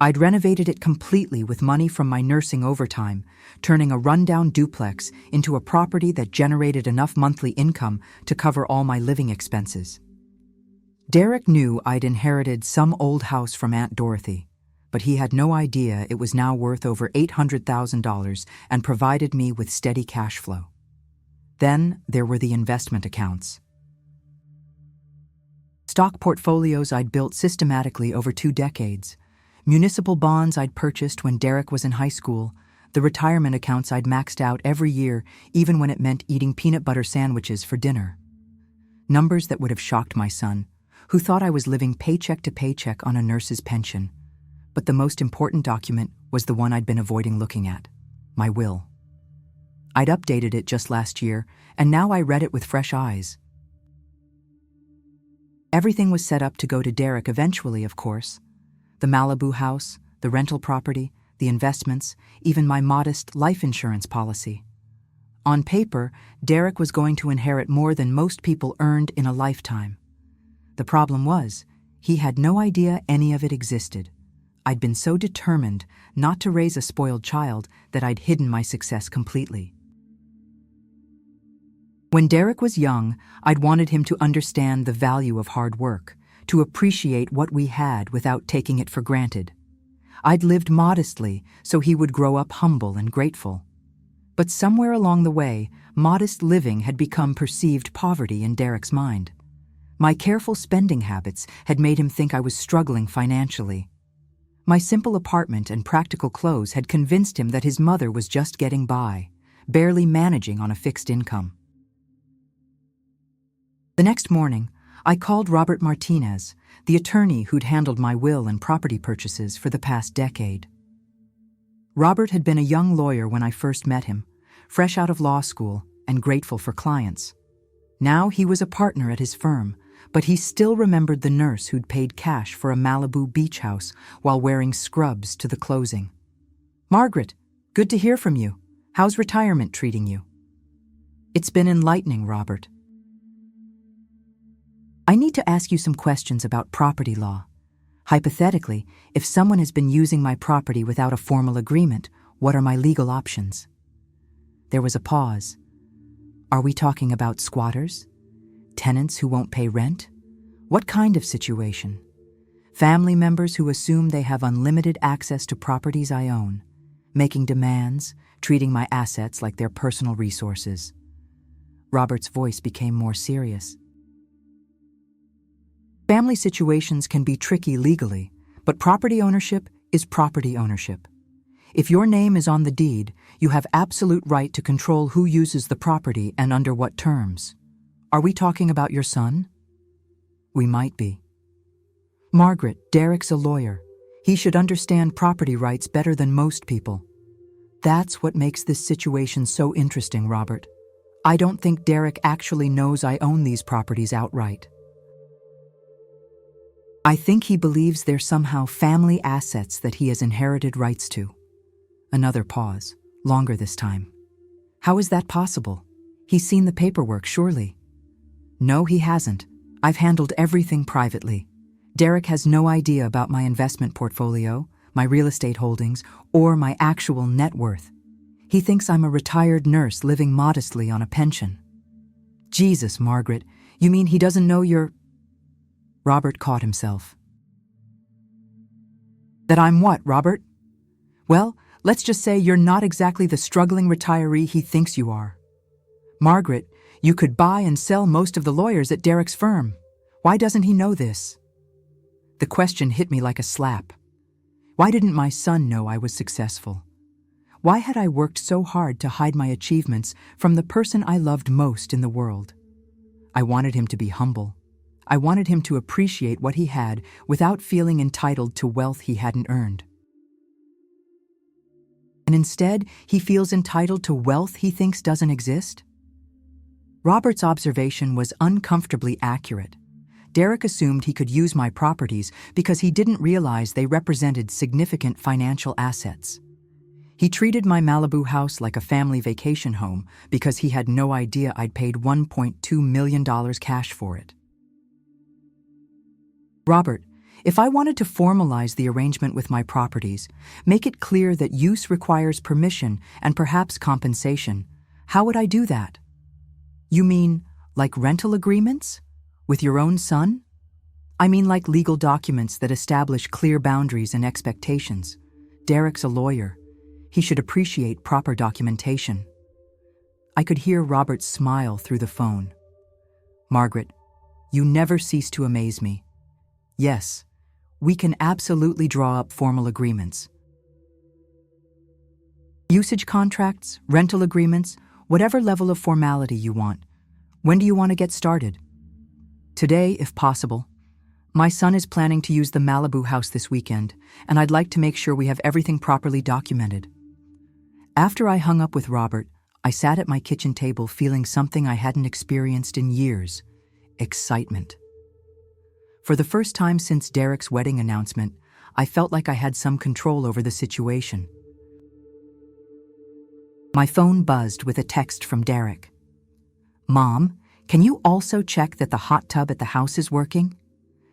[SPEAKER 1] I'd renovated it completely with money from my nursing overtime, turning a rundown duplex into a property that generated enough monthly income to cover all my living expenses. Derek knew I'd inherited some old house from Aunt Dorothy, but he had no idea it was now worth over $800,000 and provided me with steady cash flow. Then there were the investment accounts. Stock portfolios I'd built systematically over 2 decades, municipal bonds I'd purchased when Derek was in high school, the retirement accounts I'd maxed out every year, even when it meant eating peanut butter sandwiches for dinner. Numbers that would have shocked my son, who thought I was living paycheck to paycheck on a nurse's pension. But the most important document was the one I'd been avoiding looking at, my will. I'd updated it just last year, and now I read it with fresh eyes. Everything was set up to go to Derek eventually, of course. The Malibu house, the rental property, the investments, even my modest life insurance policy. On paper, Derek was going to inherit more than most people earned in a lifetime. The problem was, he had no idea any of it existed. I'd been so determined not to raise a spoiled child that I'd hidden my success completely. When Derek was young, I'd wanted him to understand the value of hard work, to appreciate what we had without taking it for granted. I'd lived modestly, so he would grow up humble and grateful. But somewhere along the way, modest living had become perceived poverty in Derek's mind. My careful spending habits had made him think I was struggling financially. My simple apartment and practical clothes had convinced him that his mother was just getting by, barely managing on a fixed income. The next morning, I called Robert Martinez, the attorney who'd handled my will and property purchases for the past decade. Robert had been a young lawyer when I first met him, fresh out of law school and grateful for clients. Now he was a partner at his firm, but he still remembered the nurse who'd paid cash for a Malibu beach house while wearing scrubs to the closing. "Margaret, good to hear from you. How's retirement treating you?" "It's been enlightening, Robert. I need to ask you some questions about property law. Hypothetically, if someone has been using my property without a formal agreement, what are my legal options?" There was a pause. Are we talking about squatters? Tenants who won't pay rent? What kind of situation? Family members who assume they have unlimited access to properties I own, making demands, treating my assets like their personal resources. Robert's voice became more serious. Family situations can be tricky legally, but property ownership is property ownership. If your name is on the deed, you have absolute right to control who uses the property and under what terms. Are we talking about your son? We might be. Margaret, Derek's a lawyer. He should understand property rights better than most people. That's what makes this situation so interesting, Robert. I don't think Derek actually knows I own these properties outright. I think he believes they're somehow family assets that he has inherited rights to. Another pause, longer this time. How is that possible? He's seen the paperwork, surely. No, he hasn't. I've handled everything privately. Derek has no idea about my investment portfolio, my real estate holdings, or my actual net worth. He thinks I'm a retired nurse living modestly on a pension. Jesus, Margaret, you mean he doesn't know you're... Robert caught himself. That I'm what, Robert? Well, let's just say you're not exactly the struggling retiree he thinks you are. Margaret, you could buy and sell most of the lawyers at Derek's firm. Why doesn't he know this? The question hit me like a slap. Why didn't my son know I was successful? Why had I worked so hard to hide my achievements from the person I loved most in the world? I wanted him to be humble. I wanted him to appreciate what he had without feeling entitled to wealth he hadn't earned. And instead, he feels entitled to wealth he thinks doesn't exist? Robert's observation was uncomfortably accurate. Derek assumed he could use my properties because he didn't realize they represented significant financial assets. He treated my Malibu house like a family vacation home because he had no idea I'd paid $1.2 million cash for it. Robert, if I wanted to formalize the arrangement with my properties, make it clear that use requires permission and perhaps compensation, how would I do that? You mean, like rental agreements? With your own son? I mean like legal documents that establish clear boundaries and expectations. Derek's a lawyer. He should appreciate proper documentation. I could hear Robert smile through the phone. Margaret, you never cease to amaze me. Yes, we can absolutely draw up formal agreements. Usage contracts, rental agreements, whatever level of formality you want. When do you want to get started? Today, if possible. My son is planning to use the Malibu house this weekend, and I'd like to make sure we have everything properly documented. After I hung up with Robert, I sat at my kitchen table feeling something I hadn't experienced in years: excitement. For the first time since Derek's wedding announcement, I felt like I had some control over the situation. My phone buzzed with a text from Derek. Mom, can you also check that the hot tub at the house is working?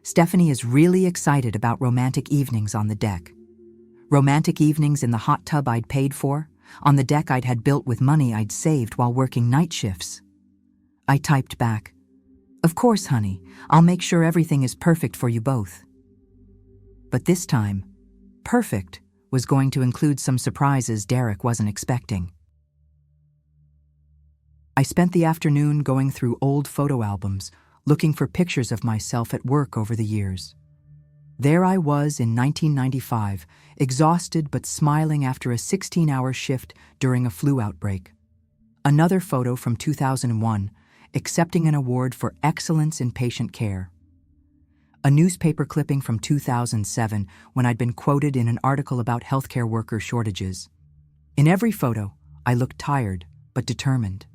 [SPEAKER 1] Stephanie is really excited about romantic evenings on the deck. Romantic evenings in the hot tub I'd paid for, on the deck I'd had built with money I'd saved while working night shifts. I typed back, "Of course, honey, I'll make sure everything is perfect for you both." But this time, perfect was going to include some surprises Derek wasn't expecting. I spent the afternoon going through old photo albums, looking for pictures of myself at work over the years. There I was in 1995, exhausted but smiling after a 16-hour shift during a flu outbreak. Another photo from 2001, accepting an award for excellence in patient care. A newspaper clipping from 2007 when I'd been quoted in an article about healthcare worker shortages. In every photo, I looked tired but determined.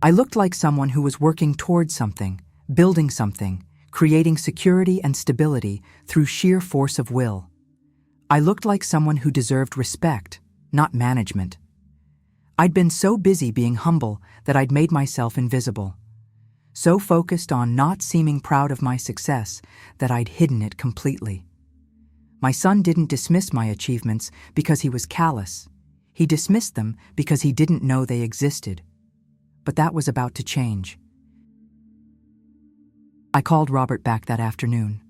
[SPEAKER 1] I looked like someone who was working towards something, building something, creating security and stability through sheer force of will. I looked like someone who deserved respect, not management. I'd been so busy being humble that I'd made myself invisible. So focused on not seeming proud of my success that I'd hidden it completely. My son didn't dismiss my achievements because he was callous. He dismissed them because he didn't know they existed. But that was about to change. I called Robert back that afternoon.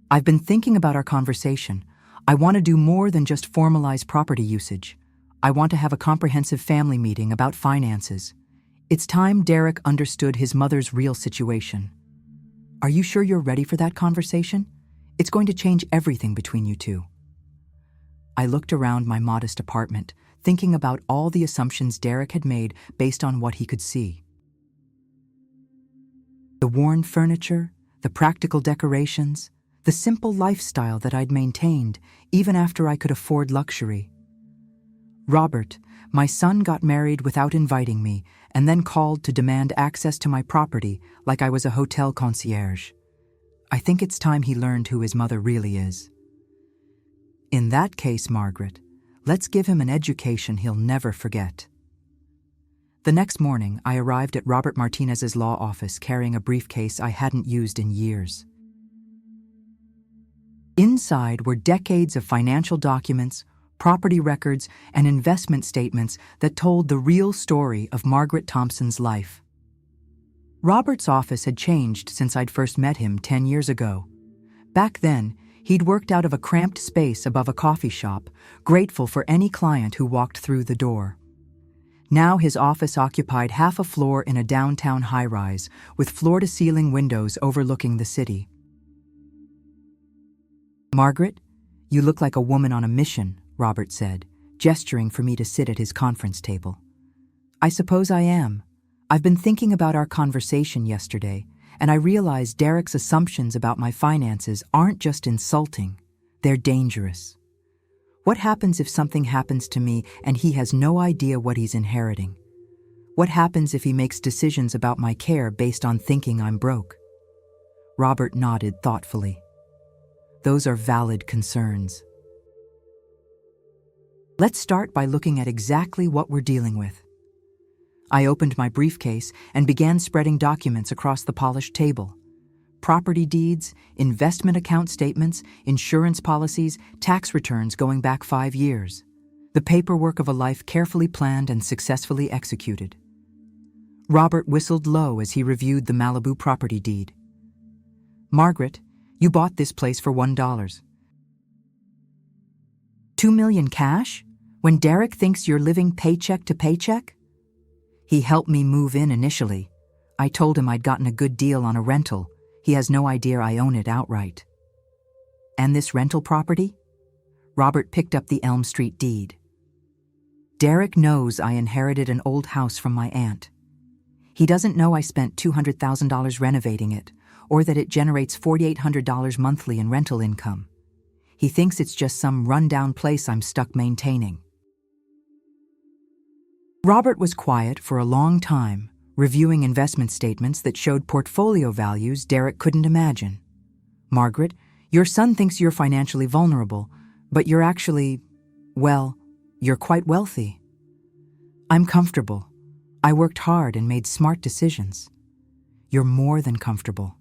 [SPEAKER 1] I've been thinking about our conversation. I want to do more than just formalize property usage. I want to have a comprehensive family meeting about finances. It's time Derek understood his mother's real situation. Are you sure you're ready for that conversation? It's going to change everything between you two. I looked around my modest apartment, thinking about all the assumptions Derek had made based on what he could see. The worn furniture, the practical decorations, the simple lifestyle that I'd maintained even after I could afford luxury. Robert, my son, got married without inviting me and then called to demand access to my property like I was a hotel concierge. I think it's time he learned who his mother really is. In that case, Margaret, let's give him an education he'll never forget. The next morning, I arrived at Robert Martinez's law office carrying a briefcase I hadn't used in years. Inside were decades of financial documents, property records, and investment statements that told the real story of Margaret Thompson's life. Robert's office had changed since I'd first met him 10 years ago. Back then, he'd worked out of a cramped space above a coffee shop, grateful for any client who walked through the door. Now his office occupied half a floor in a downtown high-rise, with floor-to-ceiling windows overlooking the city. "Margaret, you look like a woman on a mission," Robert said, gesturing for me to sit at his conference table. "I suppose I am. I've been thinking about our conversation yesterday, and I realize Derek's assumptions about my finances aren't just insulting, they're dangerous. What happens if something happens to me and he has no idea what he's inheriting? What happens if he makes decisions about my care based on thinking I'm broke?" Robert nodded thoughtfully. "Those are valid concerns. Let's start by looking at exactly what we're dealing with." I opened my briefcase and began spreading documents across the polished table. Property deeds, investment account statements, insurance policies, tax returns going back 5 years. The paperwork of a life carefully planned and successfully executed. Robert whistled low as he reviewed the Malibu property deed. "Margaret, you bought this place for $1. $2 million cash? When Derek thinks you're living paycheck to paycheck?" "He helped me move in initially. I told him I'd gotten a good deal on a rental. He has no idea I own it outright." "And this rental property?" Robert picked up the Elm Street deed. "Derek knows I inherited an old house from my aunt. He doesn't know I spent $200,000 renovating it, or that it generates $4,800 monthly in rental income. He thinks it's just some rundown place I'm stuck maintaining." Robert was quiet for a long time, reviewing investment statements that showed portfolio values Derek couldn't imagine. "Margaret, your son thinks you're financially vulnerable, but you're actually, well, you're quite wealthy." "I'm comfortable. I worked hard and made smart decisions." "You're more than comfortable.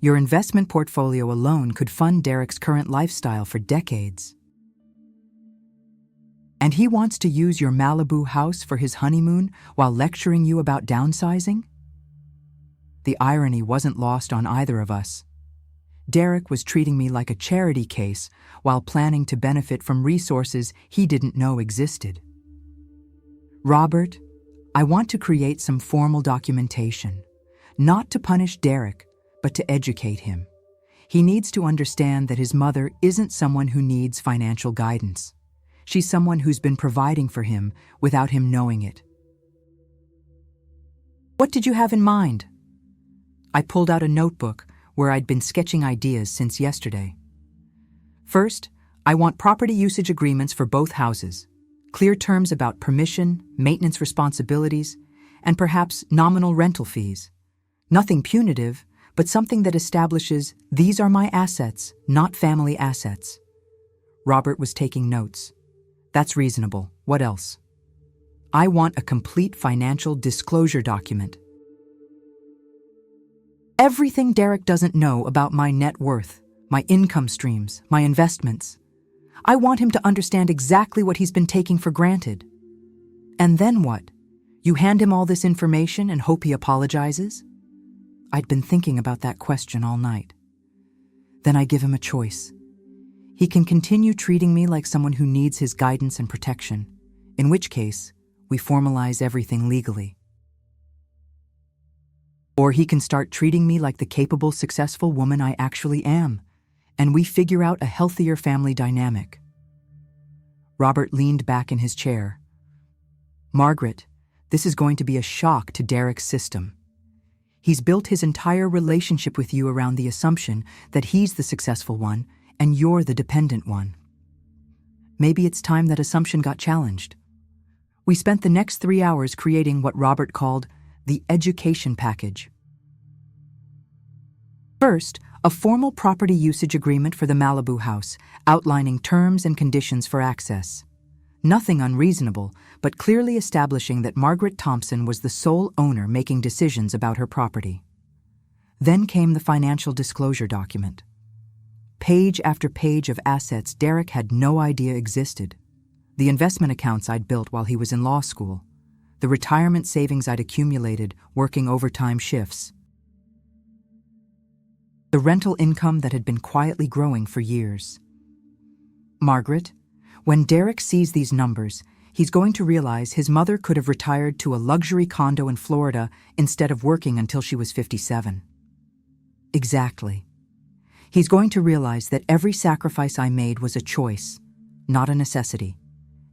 [SPEAKER 1] Your investment portfolio alone could fund Derek's current lifestyle for decades. And he wants to use your Malibu house for his honeymoon while lecturing you about downsizing?" The irony wasn't lost on either of us. Derek was treating me like a charity case while planning to benefit from resources he didn't know existed. "Robert, I want to create some formal documentation, not to punish Derek, but to educate him. He needs to understand that his mother isn't someone who needs financial guidance. She's someone who's been providing for him without him knowing it." "What did you have in mind?" I pulled out a notebook where I'd been sketching ideas since yesterday. "First, I want property usage agreements for both houses, clear terms about permission, maintenance responsibilities, and perhaps nominal rental fees. Nothing punitive, but something that establishes these are my assets, not family assets." Robert was taking notes. "That's reasonable. What else?" "I want a complete financial disclosure document. Everything Derek doesn't know about my net worth, my income streams, my investments. I want him to understand exactly what he's been taking for granted." "And then what? You hand him all this information and hope he apologizes?" I'd been thinking about that question all night. Then I give him a choice. He can continue treating me like someone who needs his guidance and protection, in which case, we formalize everything legally. Or he can start treating me like the capable, successful woman I actually am, and we figure out a healthier family dynamic. Robert leaned back in his chair. Margaret, this is going to be a shock to Derek's system. He's built his entire relationship with you around the assumption that he's the successful one and you're the dependent one. Maybe it's time that assumption got challenged. We spent the next 3 hours creating what Robert called the education package. First, a formal property usage agreement for the Malibu house, outlining terms and conditions for access. Nothing unreasonable, but clearly establishing that Margaret Thompson was the sole owner making decisions about her property. Then came the financial disclosure document. Page after page of assets Derek had no idea existed. The investment accounts I'd built while he was in law school. The retirement savings I'd accumulated working overtime shifts. The rental income that had been quietly growing for years. Margaret, when Derek sees these numbers, he's going to realize his mother could have retired to a luxury condo in Florida instead of working until she was 57. Exactly. He's going to realize that every sacrifice I made was a choice, not a necessity.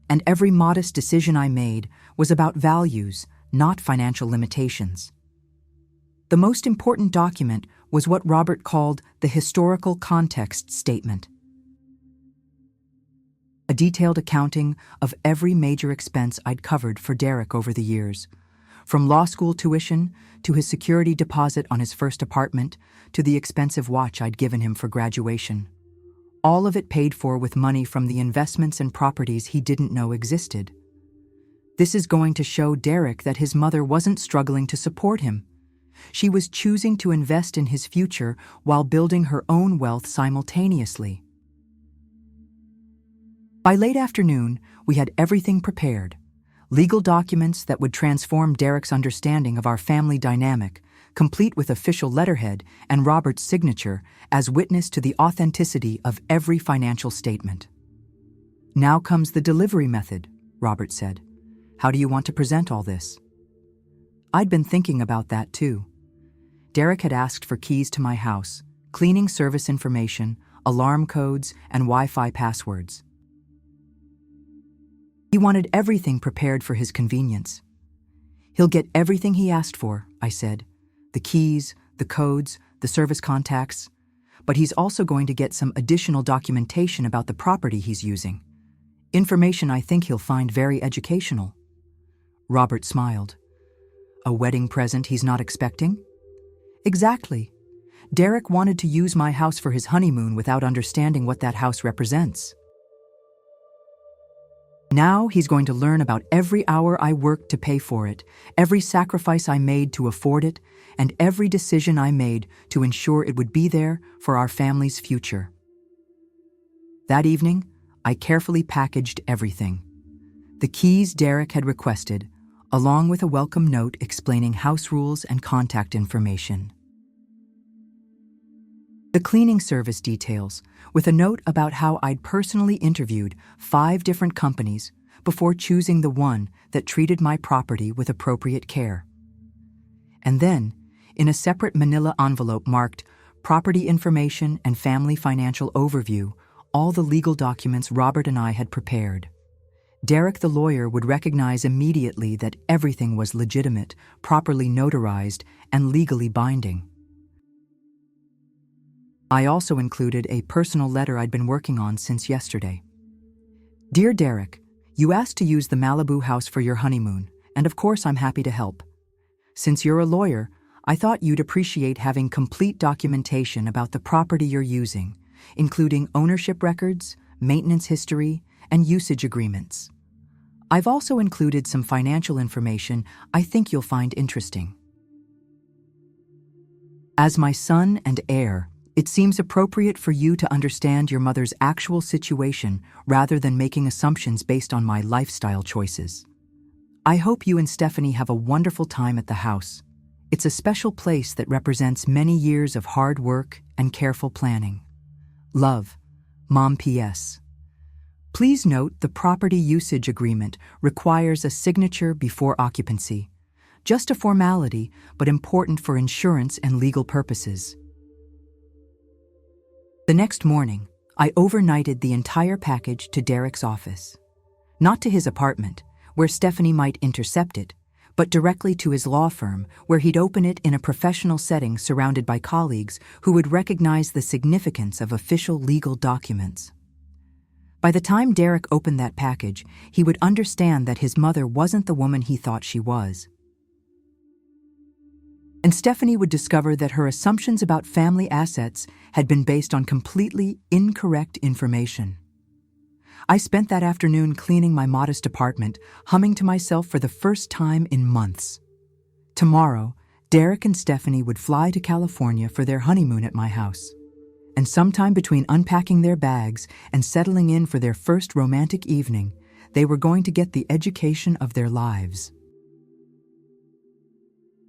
[SPEAKER 1] And every modest decision I made was about values, not financial limitations. The most important document was what Robert called the historical context statement. A detailed accounting of every major expense I'd covered for Derek over the years, from law school tuition to his security deposit on his first apartment to the expensive watch I'd given him for graduation. All of it paid for with money from the investments and properties he didn't know existed. This is going to show Derek that his mother wasn't struggling to support him. She was choosing to invest in his future while building her own wealth simultaneously. By late afternoon, we had everything prepared. Legal documents that would transform Derek's understanding of our family dynamic, complete with official letterhead and Robert's signature as witness to the authenticity of every financial statement. Now comes the delivery method, Robert said. How do you want to present all this? I'd been thinking about that too. Derek had asked for keys to my house, cleaning service information, alarm codes, and Wi-Fi passwords. He wanted everything prepared for his convenience. He'll get everything he asked for, I said. The keys, the codes, the service contacts. But he's also going to get some additional documentation about the property he's using. Information I think he'll find very educational. Robert smiled. A wedding present he's not expecting? Exactly. Derek wanted to use my house for his honeymoon without understanding what that house represents. Now he's going to learn about every hour I worked to pay for it, every sacrifice I made to afford it, and every decision I made to ensure it would be there for our family's future. That evening, I carefully packaged everything. The keys Derek had requested, along with a welcome note explaining house rules and contact information. The cleaning service details, with a note about how I'd personally interviewed 5 different companies before choosing the one that treated my property with appropriate care. And then, in a separate manila envelope marked Property Information and Family Financial Overview, all the legal documents Robert and I had prepared. Derek the lawyer would recognize immediately that everything was legitimate, properly notarized, and legally binding. I also included a personal letter I'd been working on since yesterday. Dear Derek, you asked to use the Malibu house for your honeymoon, and of course I'm happy to help. Since you're a lawyer, I thought you'd appreciate having complete documentation about the property you're using, including ownership records, maintenance history, and usage agreements. I've also included some financial information I think you'll find interesting. As my son and heir, it seems appropriate for you to understand your mother's actual situation rather than making assumptions based on my lifestyle choices. I hope you and Stephanie have a wonderful time at the house. It's a special place that represents many years of hard work and careful planning. Love, Mom. P.S. Please note the property usage agreement requires a signature before occupancy. Just a formality, but important for insurance and legal purposes. The next morning, I overnighted the entire package to Derek's office. Not to his apartment, where Stephanie might intercept it, but directly to his law firm, where he'd open it in a professional setting surrounded by colleagues who would recognize the significance of official legal documents. By the time Derek opened that package, he would understand that his mother wasn't the woman he thought she was. And Stephanie would discover that her assumptions about family assets had been based on completely incorrect information. I spent that afternoon cleaning my modest apartment, humming to myself for the first time in months. Tomorrow, Derek and Stephanie would fly to California for their honeymoon at my house. And sometime between unpacking their bags and settling in for their first romantic evening, they were going to get the education of their lives.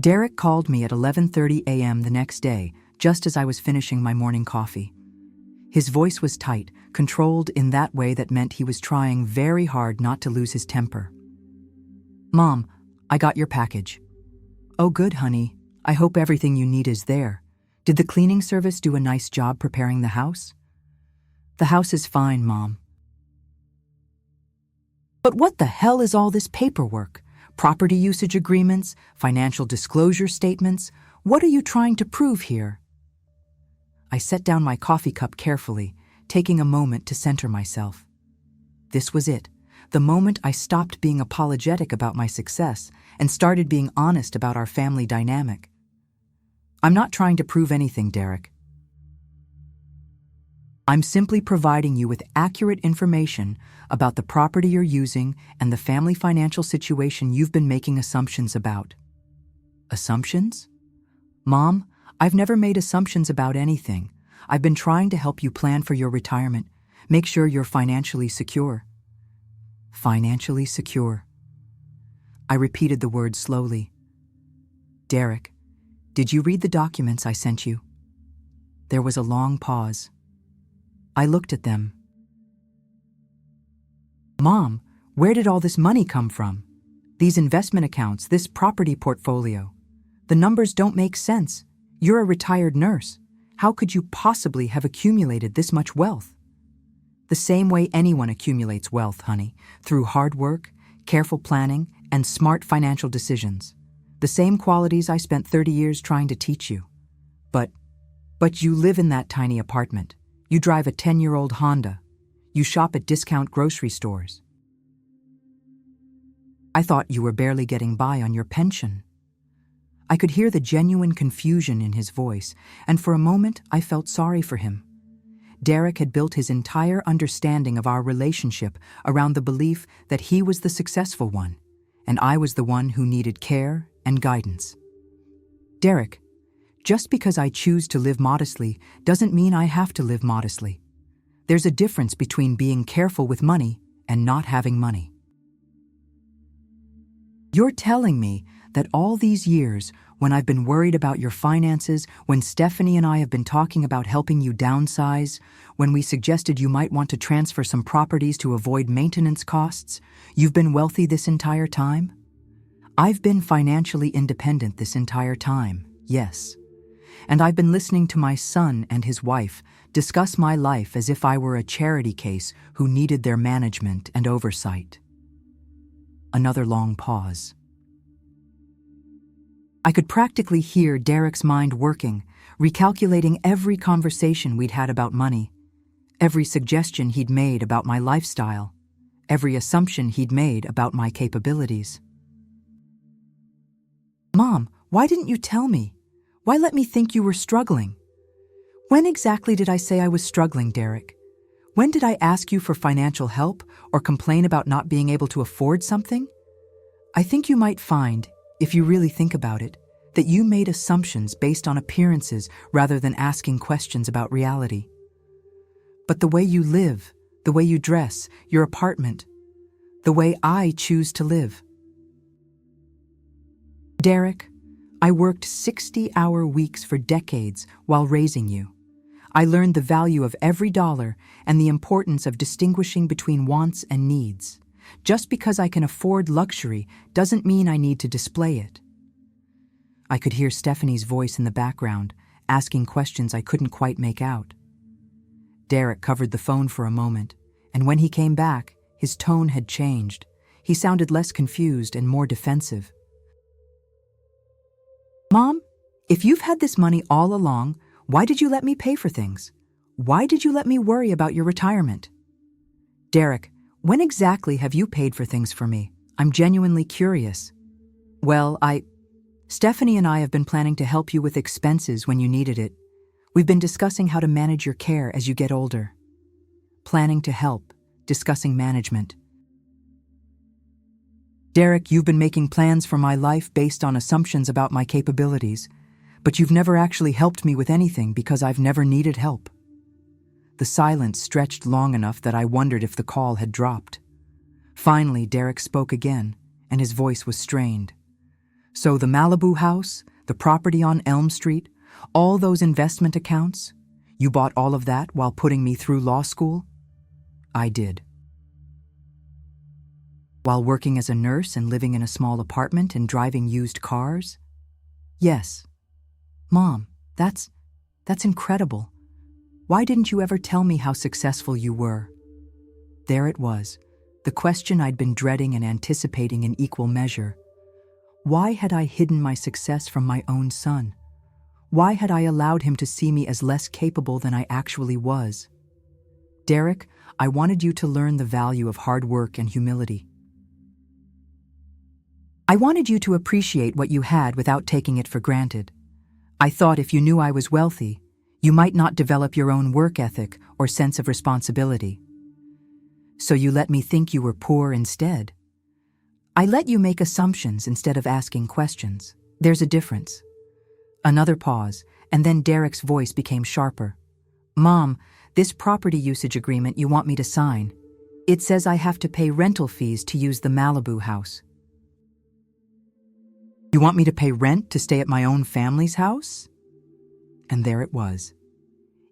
[SPEAKER 1] Derek called me at 11:30 a.m. the next day, just as I was finishing my morning coffee. His voice was tight, controlled in that way that meant he was trying very hard not to lose his temper. "Mom, I got your package." "Oh, good, honey. I hope everything you need is there. Did the cleaning service do a nice job preparing the house?" "The house is fine, Mom." "But what the hell is all this paperwork? Property usage agreements, financial disclosure statements? What are you trying to prove here?" I set down my coffee cup carefully, taking a moment to center myself. This was it, the moment I stopped being apologetic about my success and started being honest about our family dynamic. "I'm not trying to prove anything, Derek. I'm simply providing you with accurate information about the property you're using and the family financial situation you've been making assumptions about." "Assumptions? Mom, I've never made assumptions about anything. I've been trying to help you plan for your retirement, make sure you're financially secure." "Financially secure." I repeated the word slowly. "Derek, did you read the documents I sent you?" There was a long pause. I looked at them. "Mom, where did all this money come from? These investment accounts, this property portfolio. The numbers don't make sense. You're a retired nurse. How could you possibly have accumulated this much wealth?" "The same way anyone accumulates wealth, honey, through hard work, careful planning, and smart financial decisions. The same qualities I spent 30 years trying to teach you. But you live in that tiny apartment. You drive a 10-year-old Honda. You shop at discount grocery stores. I thought you were barely getting by on your pension." I could hear the genuine confusion in his voice, and for a moment I felt sorry for him. Derek had built his entire understanding of our relationship around the belief that he was the successful one, and I was the one who needed care and guidance. "Derek, just because I choose to live modestly doesn't mean I have to live modestly. There's a difference between being careful with money and not having money. You're telling me that all these years, when I've been worried about your finances, when Stephanie and I have been talking about helping you downsize, when we suggested you might want to transfer some properties to avoid maintenance costs, you've been wealthy this entire time?" "I've been financially independent this entire time, yes. And I've been listening to my son and his wife discuss my life as if I were a charity case who needed their management and oversight." Another long pause. I could practically hear Derek's mind working, recalculating every conversation we'd had about money, every suggestion he'd made about my lifestyle, every assumption he'd made about my capabilities. "Mom, why didn't you tell me? Why let me think you were struggling?" "When exactly did I say I was struggling, Derek? When did I ask you for financial help or complain about not being able to afford something? I think you might find, if you really think about it, that you made assumptions based on appearances rather than asking questions about reality. But the way you live, the way you dress, your apartment, the way I choose to live." "Derek, I worked 60-hour weeks for decades while raising you. I learned the value of every dollar and the importance of distinguishing between wants and needs. Just because I can afford luxury doesn't mean I need to display it. I could hear Stephanie's voice in the background, asking questions I couldn't quite make out. Derek covered the phone for a moment, and when he came back, his tone had changed. He sounded less confused and more defensive. Mom, if you've had this money all along, why did you let me pay for things? Why did you let me worry about your retirement? Derek, when exactly have you paid for things for me? I'm genuinely curious. Well, Stephanie and I have been planning to help you with expenses when you needed it. We've been discussing how to manage your care as you get older. Planning to help, discussing management. Derek, you've been making plans for my life based on assumptions about my capabilities, but you've never actually helped me with anything because I've never needed help. The silence stretched long enough that I wondered if the call had dropped. Finally, Derek spoke again, and his voice was strained. So the Malibu house, the property on Elm Street, all those investment accounts, you bought all of that while putting me through law school? I did. While working as a nurse and living in a small apartment and driving used cars? Yes. Mom, that's incredible. Why didn't you ever tell me how successful you were? There it was, the question I'd been dreading and anticipating in equal measure. Why had I hidden my success from my own son? Why had I allowed him to see me as less capable than I actually was? Derek, I wanted you to learn the value of hard work and humility. I wanted you to appreciate what you had without taking it for granted. I thought if you knew I was wealthy, you might not develop your own work ethic or sense of responsibility. So you let me think you were poor instead. I let you make assumptions instead of asking questions. There's a difference. Another pause, and then Derek's voice became sharper. Mom, this property usage agreement you want me to sign, it says I have to pay rental fees to use the Malibu house. You want me to pay rent to stay at my own family's house? And there it was.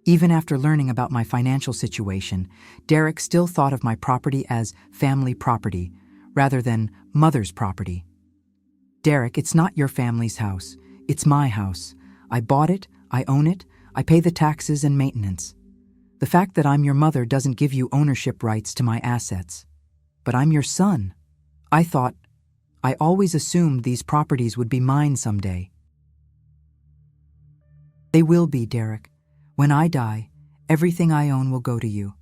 [SPEAKER 1] Even after learning about my financial situation, Derek still thought of my property as family property, rather than mother's property. Derek, it's not your family's house. It's my house. I bought it, I own it, I pay the taxes and maintenance. The fact that I'm your mother doesn't give you ownership rights to my assets. But I'm your son. I always assumed these properties would be mine someday. They will be, Derek. When I die, everything I own will go to you.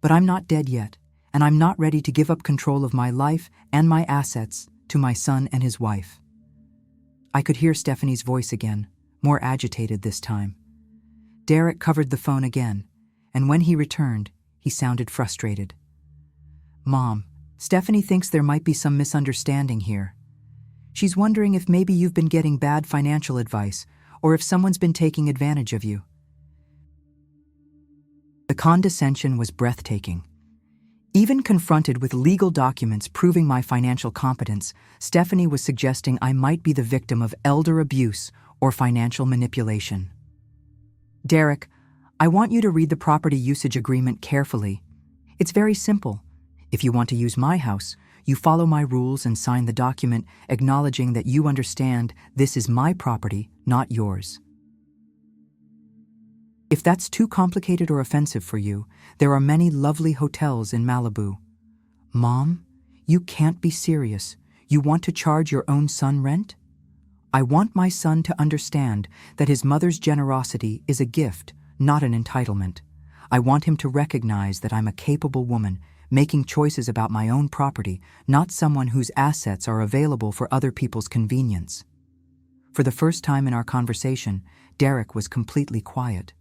[SPEAKER 1] But I'm not dead yet, and I'm not ready to give up control of my life and my assets to my son and his wife. I could hear Stephanie's voice again, more agitated this time. Derek covered the phone again, and when he returned, he sounded frustrated. Mom, Stephanie thinks there might be some misunderstanding here. She's wondering if maybe you've been getting bad financial advice or if someone's been taking advantage of you. The condescension was breathtaking. Even confronted with legal documents proving my financial competence, Stephanie was suggesting I might be the victim of elder abuse or financial manipulation. Derek, I want you to read the property usage agreement carefully. It's very simple. If you want to use my house, you follow my rules and sign the document acknowledging that you understand this is my property, not yours. If that's too complicated or offensive for you, there are many lovely hotels in Malibu. Mom, you can't be serious. You want to charge your own son rent? I want my son to understand that his mother's generosity is a gift, not an entitlement. I want him to recognize that I'm a capable woman, making choices about my own property, not someone whose assets are available for other people's convenience. For the first time in our conversation, Derek was completely quiet.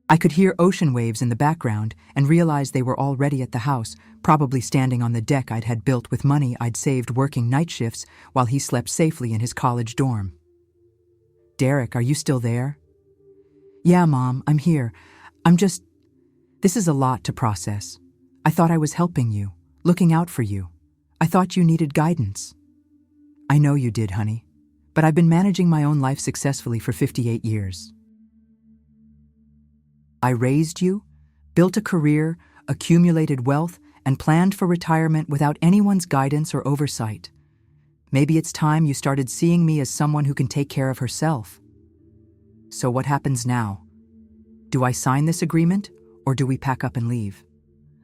[SPEAKER 1] I could hear ocean waves in the background and realized they were already at the house, probably standing on the deck I'd had built with money I'd saved working night shifts while he slept safely in his college dorm. Derek, are you still there? Yeah, Mom, I'm here. This is a lot to process. I thought I was helping you, looking out for you. I thought you needed guidance. I know you did, honey. but I've been managing my own life successfully for 58 years. I raised you, built a career, accumulated wealth, and planned for retirement without anyone's guidance or oversight. Maybe it's time you started seeing me as someone who can take care of herself. So what happens now? Do I sign this agreement, or do we pack up and leave?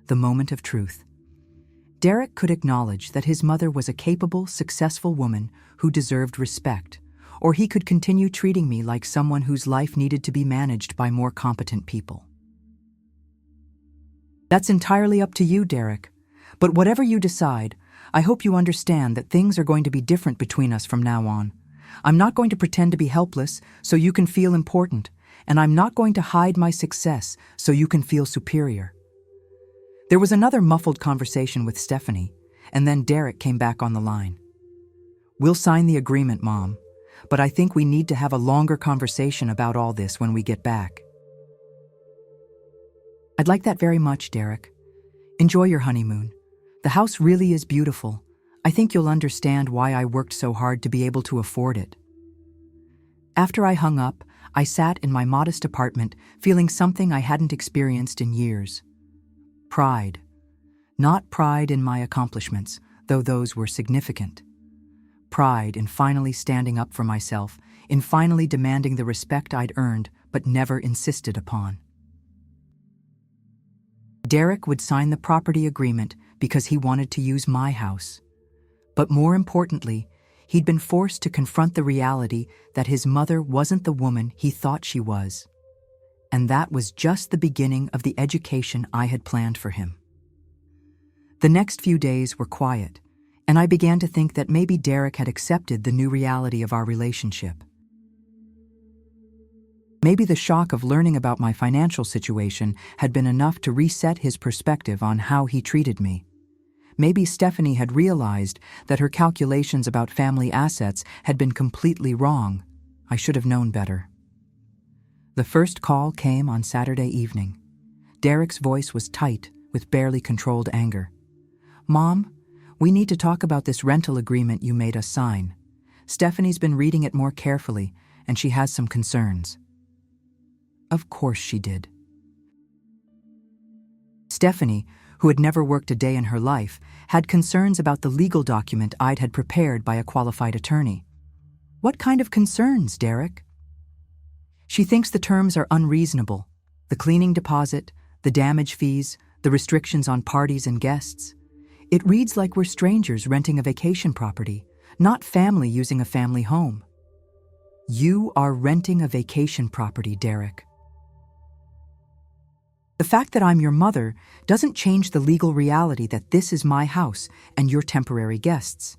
[SPEAKER 1] The moment of truth. Derek could acknowledge that his mother was a capable, successful woman who deserved respect, or he could continue treating me like someone whose life needed to be managed by more competent people. That's entirely up to you, Derek. But whatever you decide, I hope you understand that things are going to be different between us from now on. I'm not going to pretend to be helpless so you can feel important, and I'm not going to hide my success so you can feel superior. There was another muffled conversation with Stephanie, and then Derek came back on the line. We'll sign the agreement, Mom, but I think we need to have a longer conversation about all this when we get back. I'd like that very much, Derek. Enjoy your honeymoon. The house really is beautiful. I think you'll understand why I worked so hard to be able to afford it. After I hung up, I sat in my modest apartment feeling something I hadn't experienced in years. Pride. Not pride in my accomplishments, though those were significant. Pride in finally standing up for myself, in finally demanding the respect I'd earned but never insisted upon. Derek would sign the property agreement because he wanted to use my house. But more importantly, he'd been forced to confront the reality that his mother wasn't the woman he thought she was. And that was just the beginning of the education I had planned for him. The next few days were quiet, and I began to think that maybe Derek had accepted the new reality of our relationship. Maybe the shock of learning about my financial situation had been enough to reset his perspective on how he treated me. Maybe Stephanie had realized that her calculations about family assets had been completely wrong. I should have known better. The first call came on Saturday evening. Derek's voice was tight, with barely controlled anger. Mom, we need to talk about this rental agreement you made us sign. Stephanie's been reading it more carefully, and she has some concerns. Of course she did. Stephanie, who had never worked a day in her life, had concerns about the legal document I'd had prepared by a qualified attorney. What kind of concerns, Derek? She thinks the terms are unreasonable. The cleaning deposit, the damage fees, the restrictions on parties and guests. It reads like we're strangers renting a vacation property, not family using a family home. You are renting a vacation property, Derek. The fact that I'm your mother doesn't change the legal reality that this is my house and you're temporary guests.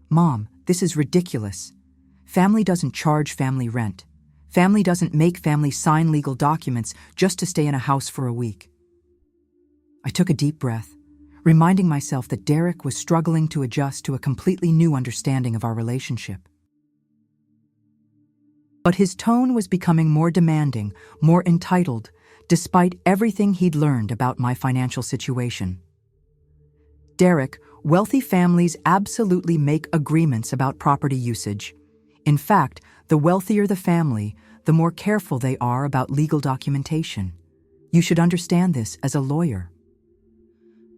[SPEAKER 1] Mom, this is ridiculous. Family doesn't charge family rent. Family doesn't make family sign legal documents just to stay in a house for a week. I took a deep breath, reminding myself that Derek was struggling to adjust to a completely new understanding of our relationship. But his tone was becoming more demanding, more entitled, despite everything he'd learned about my financial situation. Derek, wealthy families absolutely make agreements about property usage. In fact, the wealthier the family, the more careful they are about legal documentation. You should understand this as a lawyer.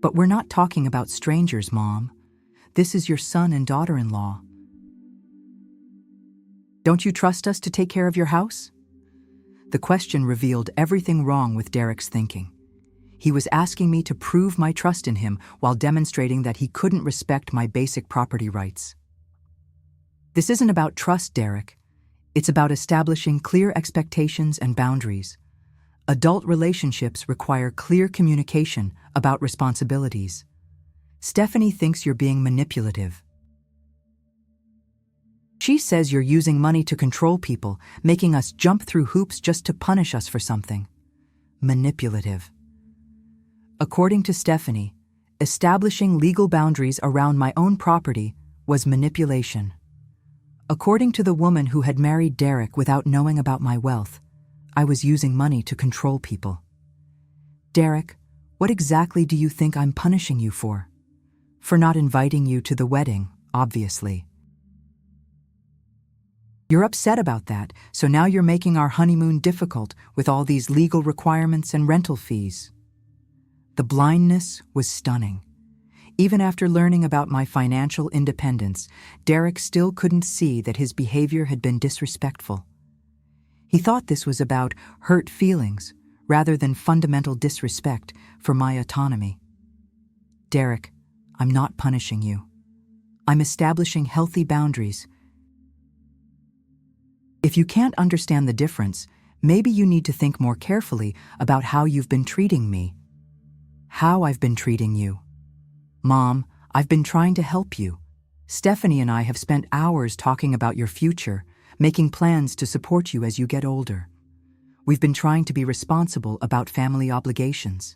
[SPEAKER 1] But we're not talking about strangers, Mom. This is your son and daughter-in-law. Don't you trust us to take care of your house? The question revealed everything wrong with Derek's thinking. He was asking me to prove my trust in him while demonstrating that he couldn't respect my basic property rights. This isn't about trust, Derek. It's about establishing clear expectations and boundaries. Adult relationships require clear communication about responsibilities. Stephanie thinks you're being manipulative. She says you're using money to control people, making us jump through hoops just to punish us for something. Manipulative. According to Stephanie, establishing legal boundaries around my own property was manipulation. According to the woman who had married Derek without knowing about my wealth, I was using money to control people. Derek, what exactly do you think I'm punishing you for? For not inviting you to the wedding, obviously. You're upset about that, so now you're making our honeymoon difficult with all these legal requirements and rental fees. The blindness was stunning. Even after learning about my financial independence, Derek still couldn't see that his behavior had been disrespectful. He thought this was about hurt feelings rather than fundamental disrespect for my autonomy. Derek, I'm not punishing you. I'm establishing healthy boundaries. If you can't understand the difference, maybe you need to think more carefully about how you've been treating me. How I've been treating you. Mom, I've been trying to help you. Stephanie and I have spent hours talking about your future, making plans to support you as you get older. We've been trying to be responsible about family obligations,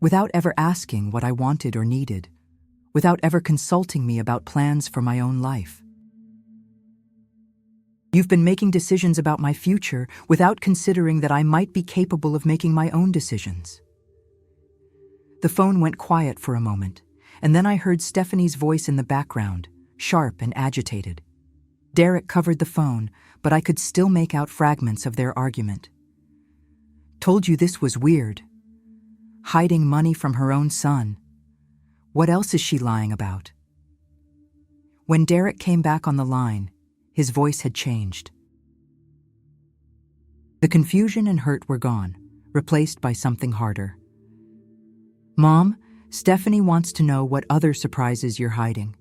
[SPEAKER 1] without ever asking what I wanted or needed, without ever consulting me about plans for my own life. You've been making decisions about my future without considering that I might be capable of making my own decisions. The phone went quiet for a moment, and then I heard Stephanie's voice in the background, sharp and agitated. Derek covered the phone, but I could still make out fragments of their argument. Told you this was weird. Hiding money from her own son. What else is she lying about? When Derek came back on the line, his voice had changed. The confusion and hurt were gone, replaced by something harder. Mom, Stephanie wants to know what other surprises you're hiding.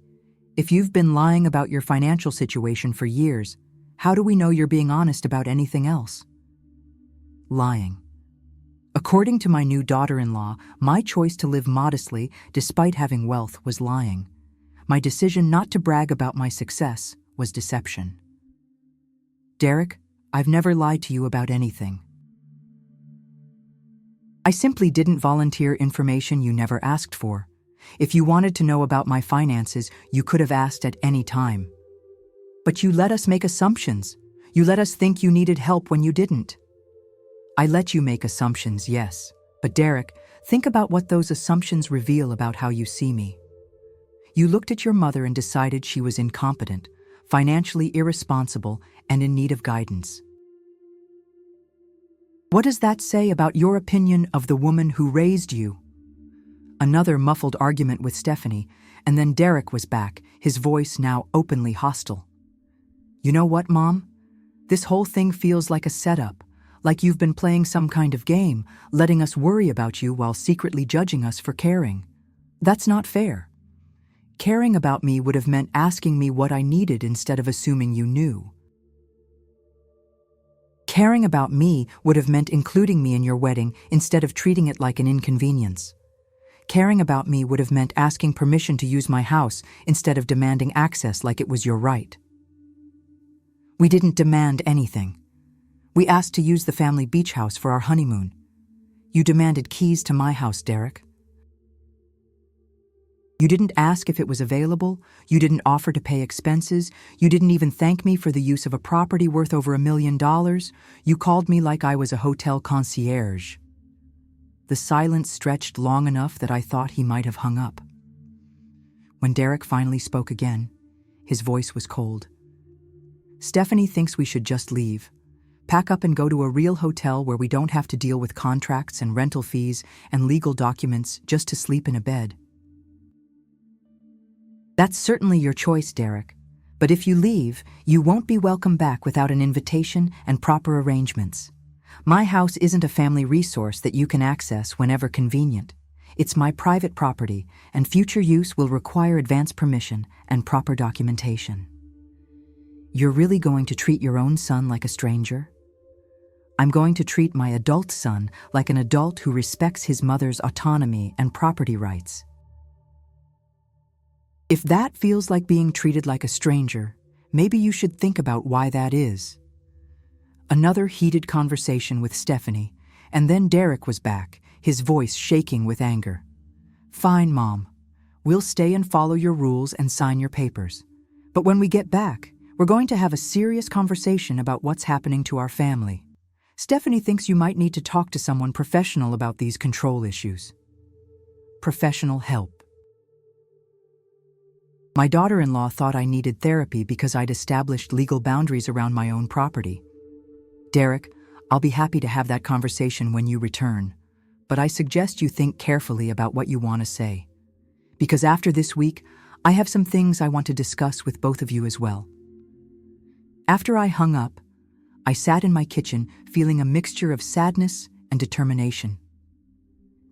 [SPEAKER 1] If you've been lying about your financial situation for years, how do we know you're being honest about anything else? Lying. According to my new daughter-in-law, my choice to live modestly despite having wealth was lying. My decision not to brag about my success was deception. Derek, I've never lied to you about anything. I simply didn't volunteer information you never asked for. If you wanted to know about my finances, you could have asked at any time. But you let us make assumptions. You let us think you needed help when you didn't. I let you make assumptions, yes. But Derek, think about what those assumptions reveal about how you see me. You looked at your mother and decided she was incompetent, financially irresponsible, and in need of guidance. What does that say about your opinion of the woman who raised you? Another muffled argument with Stephanie, and then Derek was back, his voice now openly hostile. You know what, Mom? This whole thing feels like a setup, like you've been playing some kind of game, letting us worry about you while secretly judging us for caring. That's not fair. Caring about me would have meant asking me what I needed instead of assuming you knew. Caring about me would have meant including me in your wedding instead of treating it like an inconvenience. Caring about me would have meant asking permission to use my house instead of demanding access like it was your right. We didn't demand anything. We asked to use the family beach house for our honeymoon. You demanded keys to my house, Derek. You didn't ask if it was available. You didn't offer to pay expenses. You didn't even thank me for the use of a property worth over $1 million. You called me like I was a hotel concierge. The silence stretched long enough that I thought he might have hung up. When Derek finally spoke again, his voice was cold. Stephanie thinks we should just leave. Pack up and go to a real hotel where we don't have to deal with contracts and rental fees and legal documents just to sleep in a bed. That's certainly your choice, Derek. But if you leave, you won't be welcome back without an invitation and proper arrangements. My house isn't a family resource that you can access whenever convenient. It's my private property, and future use will require advance permission and proper documentation. You're really going to treat your own son like a stranger? I'm going to treat my adult son like an adult who respects his mother's autonomy and property rights. If that feels like being treated like a stranger, maybe you should think about why that is. Another heated conversation with Stephanie, and then Derek was back, his voice shaking with anger. Fine, Mom. We'll stay and follow your rules and sign your papers. But when we get back, we're going to have a serious conversation about what's happening to our family. Stephanie thinks you might need to talk to someone professional about these control issues. Professional help. My daughter-in-law thought I needed therapy because I'd established legal boundaries around my own property. Derek, I'll be happy to have that conversation when you return, but I suggest you think carefully about what you want to say. Because after this week, I have some things I want to discuss with both of you as well. After I hung up, I sat in my kitchen feeling a mixture of sadness and determination.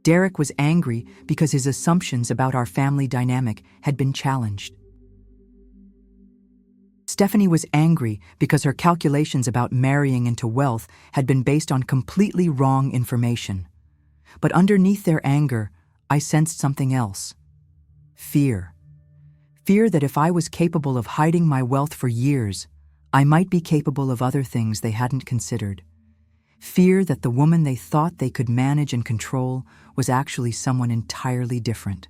[SPEAKER 1] Derek was angry because his assumptions about our family dynamic had been challenged. Stephanie was angry because her calculations about marrying into wealth had been based on completely wrong information. But underneath their anger, I sensed something else. Fear. Fear that if I was capable of hiding my wealth for years, I might be capable of other things they hadn't considered. Fear that the woman they thought they could manage and control was actually someone entirely different.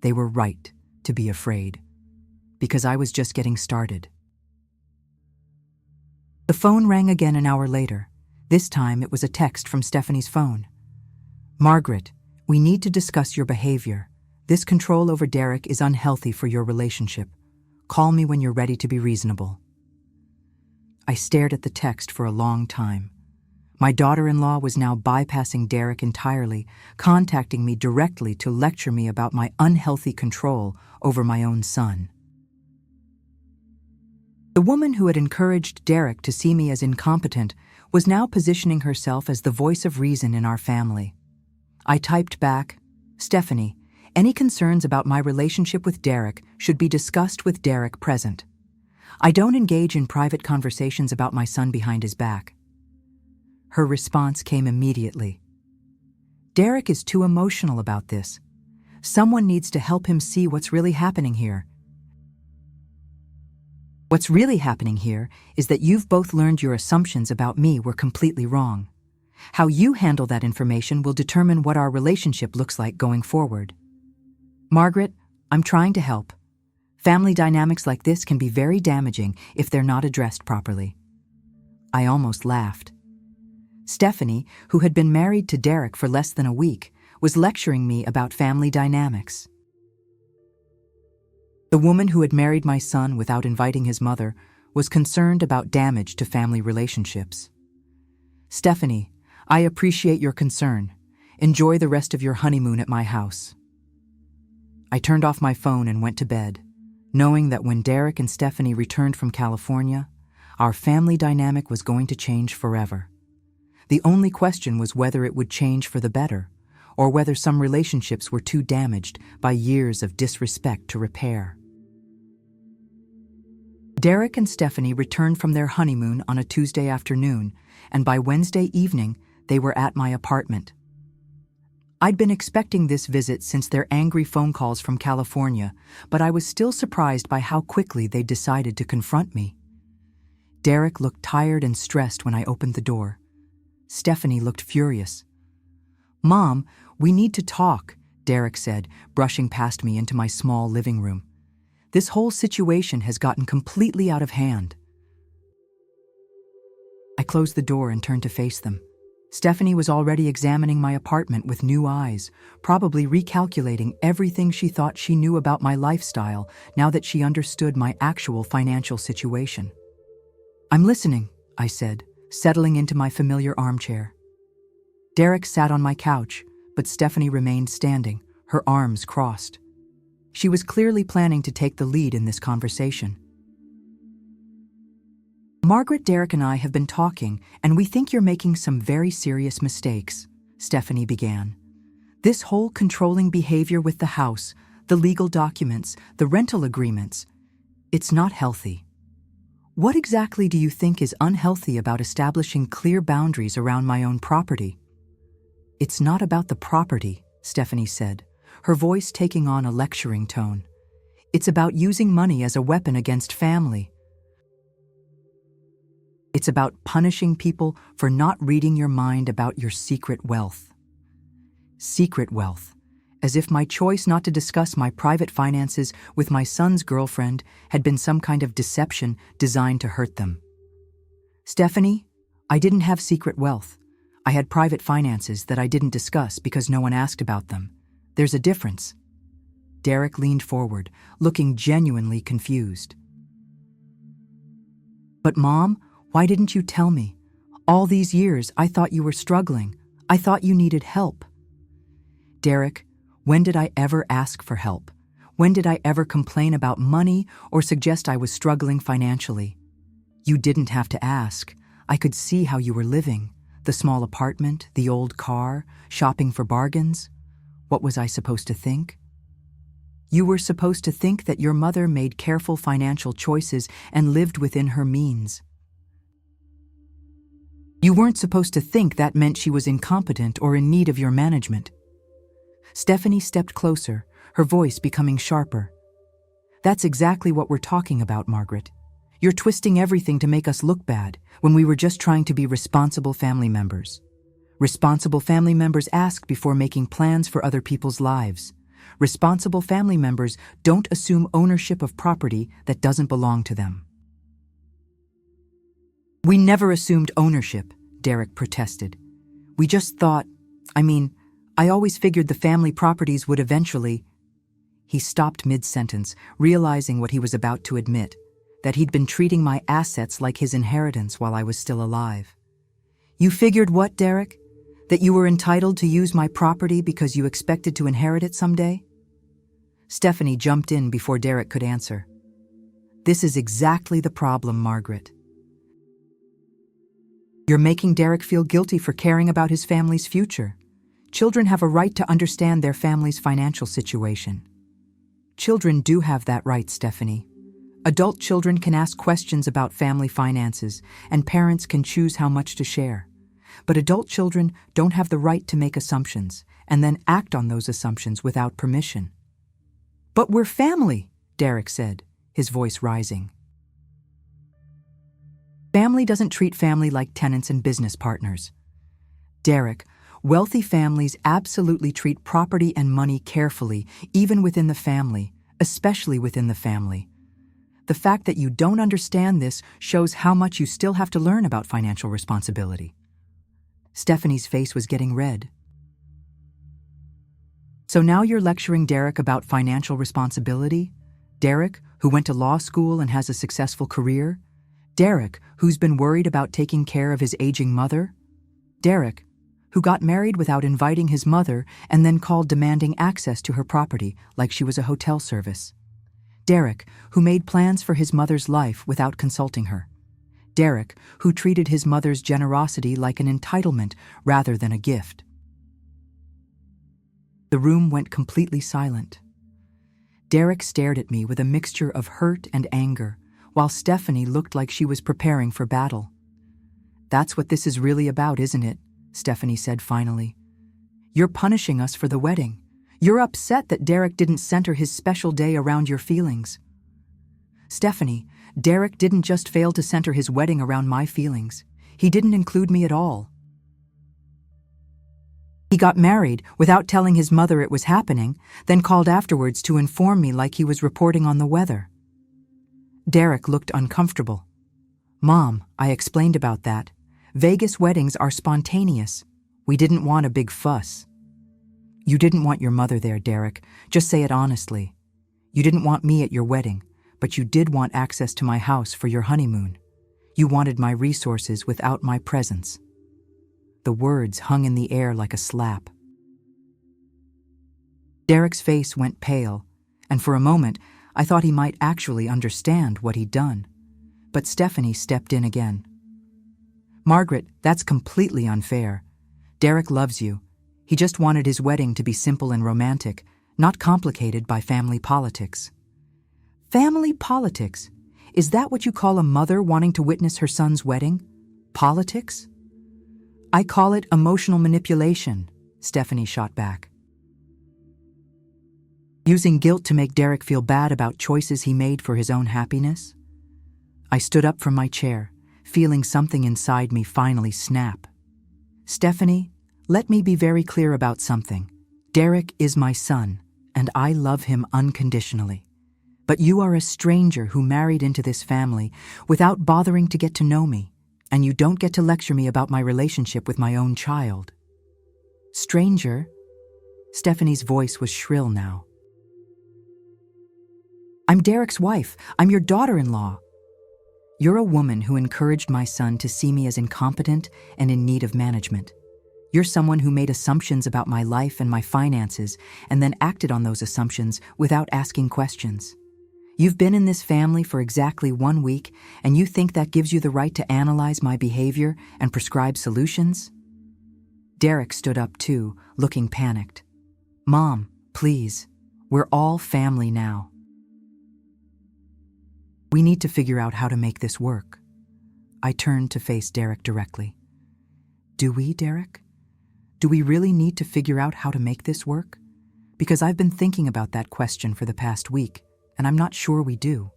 [SPEAKER 1] They were right to be afraid, because I was just getting started. The phone rang again an hour later. This time it was a text from Stephanie's phone. "Margaret, we need to discuss your behavior. This control over Derek is unhealthy for your relationship. Call me when you're ready to be reasonable." I stared at the text for a long time. My daughter-in-law was now bypassing Derek entirely, contacting me directly to lecture me about my unhealthy control over my own son. The woman who had encouraged Derek to see me as incompetent was now positioning herself as the voice of reason in our family. I typed back, "Stephanie, any concerns about my relationship with Derek should be discussed with Derek present. I don't engage in private conversations about my son behind his back." Her response came immediately. "Derek is too emotional about this. Someone needs to help him see what's really happening here. What's really happening here is that you've both learned your assumptions about me were completely wrong. How you handle that information will determine what our relationship looks like going forward. Margaret, I'm trying to help. Family dynamics like this can be very damaging if they're not addressed properly." I almost laughed. Stephanie, who had been married to Derek for less than a week, was lecturing me about family dynamics. The woman who had married my son without inviting his mother was concerned about damage to family relationships. "Stephanie, I appreciate your concern. Enjoy the rest of your honeymoon at my house." I turned off my phone and went to bed, knowing that when Derek and Stephanie returned from California, our family dynamic was going to change forever. The only question was whether it would change for the better, or whether some relationships were too damaged by years of disrespect to repair. Derek and Stephanie returned from their honeymoon on a Tuesday afternoon, and by Wednesday evening, they were at my apartment. I'd been expecting this visit since their angry phone calls from California, but I was still surprised by how quickly they decided to confront me. Derek looked tired and stressed when I opened the door. Stephanie looked furious. "Mom, we need to talk," Derek said, brushing past me into my small living room. "This whole situation has gotten completely out of hand." I closed the door and turned to face them. Stephanie was already examining my apartment with new eyes, probably recalculating everything she thought she knew about my lifestyle now that she understood my actual financial situation. "I'm listening," I said, settling into my familiar armchair. Derek sat on my couch, but Stephanie remained standing, her arms crossed. She was clearly planning to take the lead in this conversation. "Margaret, Derek and I have been talking, and we think you're making some very serious mistakes," Stephanie began. "This whole controlling behavior with the house, the legal documents, the rental agreements, it's not healthy. What exactly do you think is unhealthy about establishing clear boundaries around my own property?" "It's not about the property," Stephanie said, her voice taking on a lecturing tone. "It's about using money as a weapon against family. It's about punishing people for not reading your mind about your secret wealth." Secret wealth. As if my choice not to discuss my private finances with my son's girlfriend had been some kind of deception designed to hurt them. "Stephanie, I didn't have secret wealth. I had private finances that I didn't discuss because no one asked about them. There's a difference." Derek leaned forward, looking genuinely confused. "But Mom, why didn't you tell me? All these years I thought you were struggling. I thought you needed help." "Derek, when did I ever ask for help? When did I ever complain about money or suggest I was struggling financially? You didn't have to ask. I could see how you were living. The small apartment, the old car, shopping for bargains. What was I supposed to think?" "You were supposed to think that your mother made careful financial choices and lived within her means. You weren't supposed to think that meant she was incompetent or in need of your management." Stephanie stepped closer, her voice becoming sharper. "That's exactly what we're talking about, Margaret. You're twisting everything to make us look bad when we were just trying to be responsible family members. Responsible family members ask before making plans for other people's lives. Responsible family members don't assume ownership of property that doesn't belong to them." "We never assumed ownership," Derek protested. "We just thought, I always figured the family properties would eventually—" He stopped mid-sentence, realizing what he was about to admit, that he'd been treating my assets like his inheritance while I was still alive. "You figured what, Derek? That you were entitled to use my property because you expected to inherit it someday?" Stephanie jumped in before Derek could answer. "This is exactly the problem, Margaret. You're making Derek feel guilty for caring about his family's future. Children have a right to understand their family's financial situation. Children do have that right, Stephanie. Adult children can ask questions about family finances, and parents can choose how much to share. But adult children don't have the right to make assumptions and then act on those assumptions without permission." "But we're family," Derek said, his voice rising. "Family doesn't treat family like tenants and business partners. Derek, wealthy families absolutely treat property and money carefully, even within the family, especially within the family. The fact that you don't understand this shows how much you still have to learn about financial responsibility." Stephanie's face was getting red. "So now you're lecturing Derek about financial responsibility? Derek, who went to law school and has a successful career? Derek, who's been worried about taking care of his aging mother? Derek, who got married without inviting his mother and then called demanding access to her property like she was a hotel service? Derek, who made plans for his mother's life without consulting her? Derek, who treated his mother's generosity like an entitlement rather than a gift?" The room went completely silent. Derek stared at me with a mixture of hurt and anger, while Stephanie looked like she was preparing for battle. "That's what this is really about, isn't it?" Stephanie said finally. "You're punishing us for the wedding. You're upset that Derek didn't center his special day around your feelings." "Stephanie, Derek didn't just fail to center his wedding around my feelings. He didn't include me at all. He got married without telling his mother it was happening, then called afterwards to inform me like he was reporting on the weather." Derek looked uncomfortable. "Mom, I explained about that. Vegas weddings are spontaneous. We didn't want a big fuss." "You didn't want your mother there, Derek. Just say it honestly. You didn't want me at your wedding, but you did want access to my house for your honeymoon. You wanted my resources without my presence." The words hung in the air like a slap. Derek's face went pale, and for a moment I thought he might actually understand what he'd done. But Stephanie stepped in again. "Margaret, that's completely unfair. Derek loves you. He just wanted his wedding to be simple and romantic, not complicated by family politics." "Family politics? Is that what you call a mother wanting to witness her son's wedding? Politics?" "I call it emotional manipulation," Stephanie shot back. "Using guilt to make Derek feel bad about choices he made for his own happiness?" I stood up from my chair, feeling something inside me finally snap. "Stephanie, let me be very clear about something. Derek is my son, and I love him unconditionally. But you are a stranger who married into this family without bothering to get to know me, and you don't get to lecture me about my relationship with my own child." "Stranger?" Stephanie's voice was shrill now. I'm Derek's wife. I'm your daughter-in-law. You're a woman who encouraged my son to see me as incompetent and in need of management. You're someone who made assumptions about my life and my finances and then acted on those assumptions without asking questions. You've been in this family for exactly 1 week, and you think that gives you the right to analyze my behavior and prescribe solutions? Derek stood up too, looking panicked. Mom, please. We're all family now. We need to figure out how to make this work. I turned to face Derek directly. Do we, Derek? Do we really need to figure out how to make this work? Because I've been thinking about that question for the past week, and I'm not sure we do.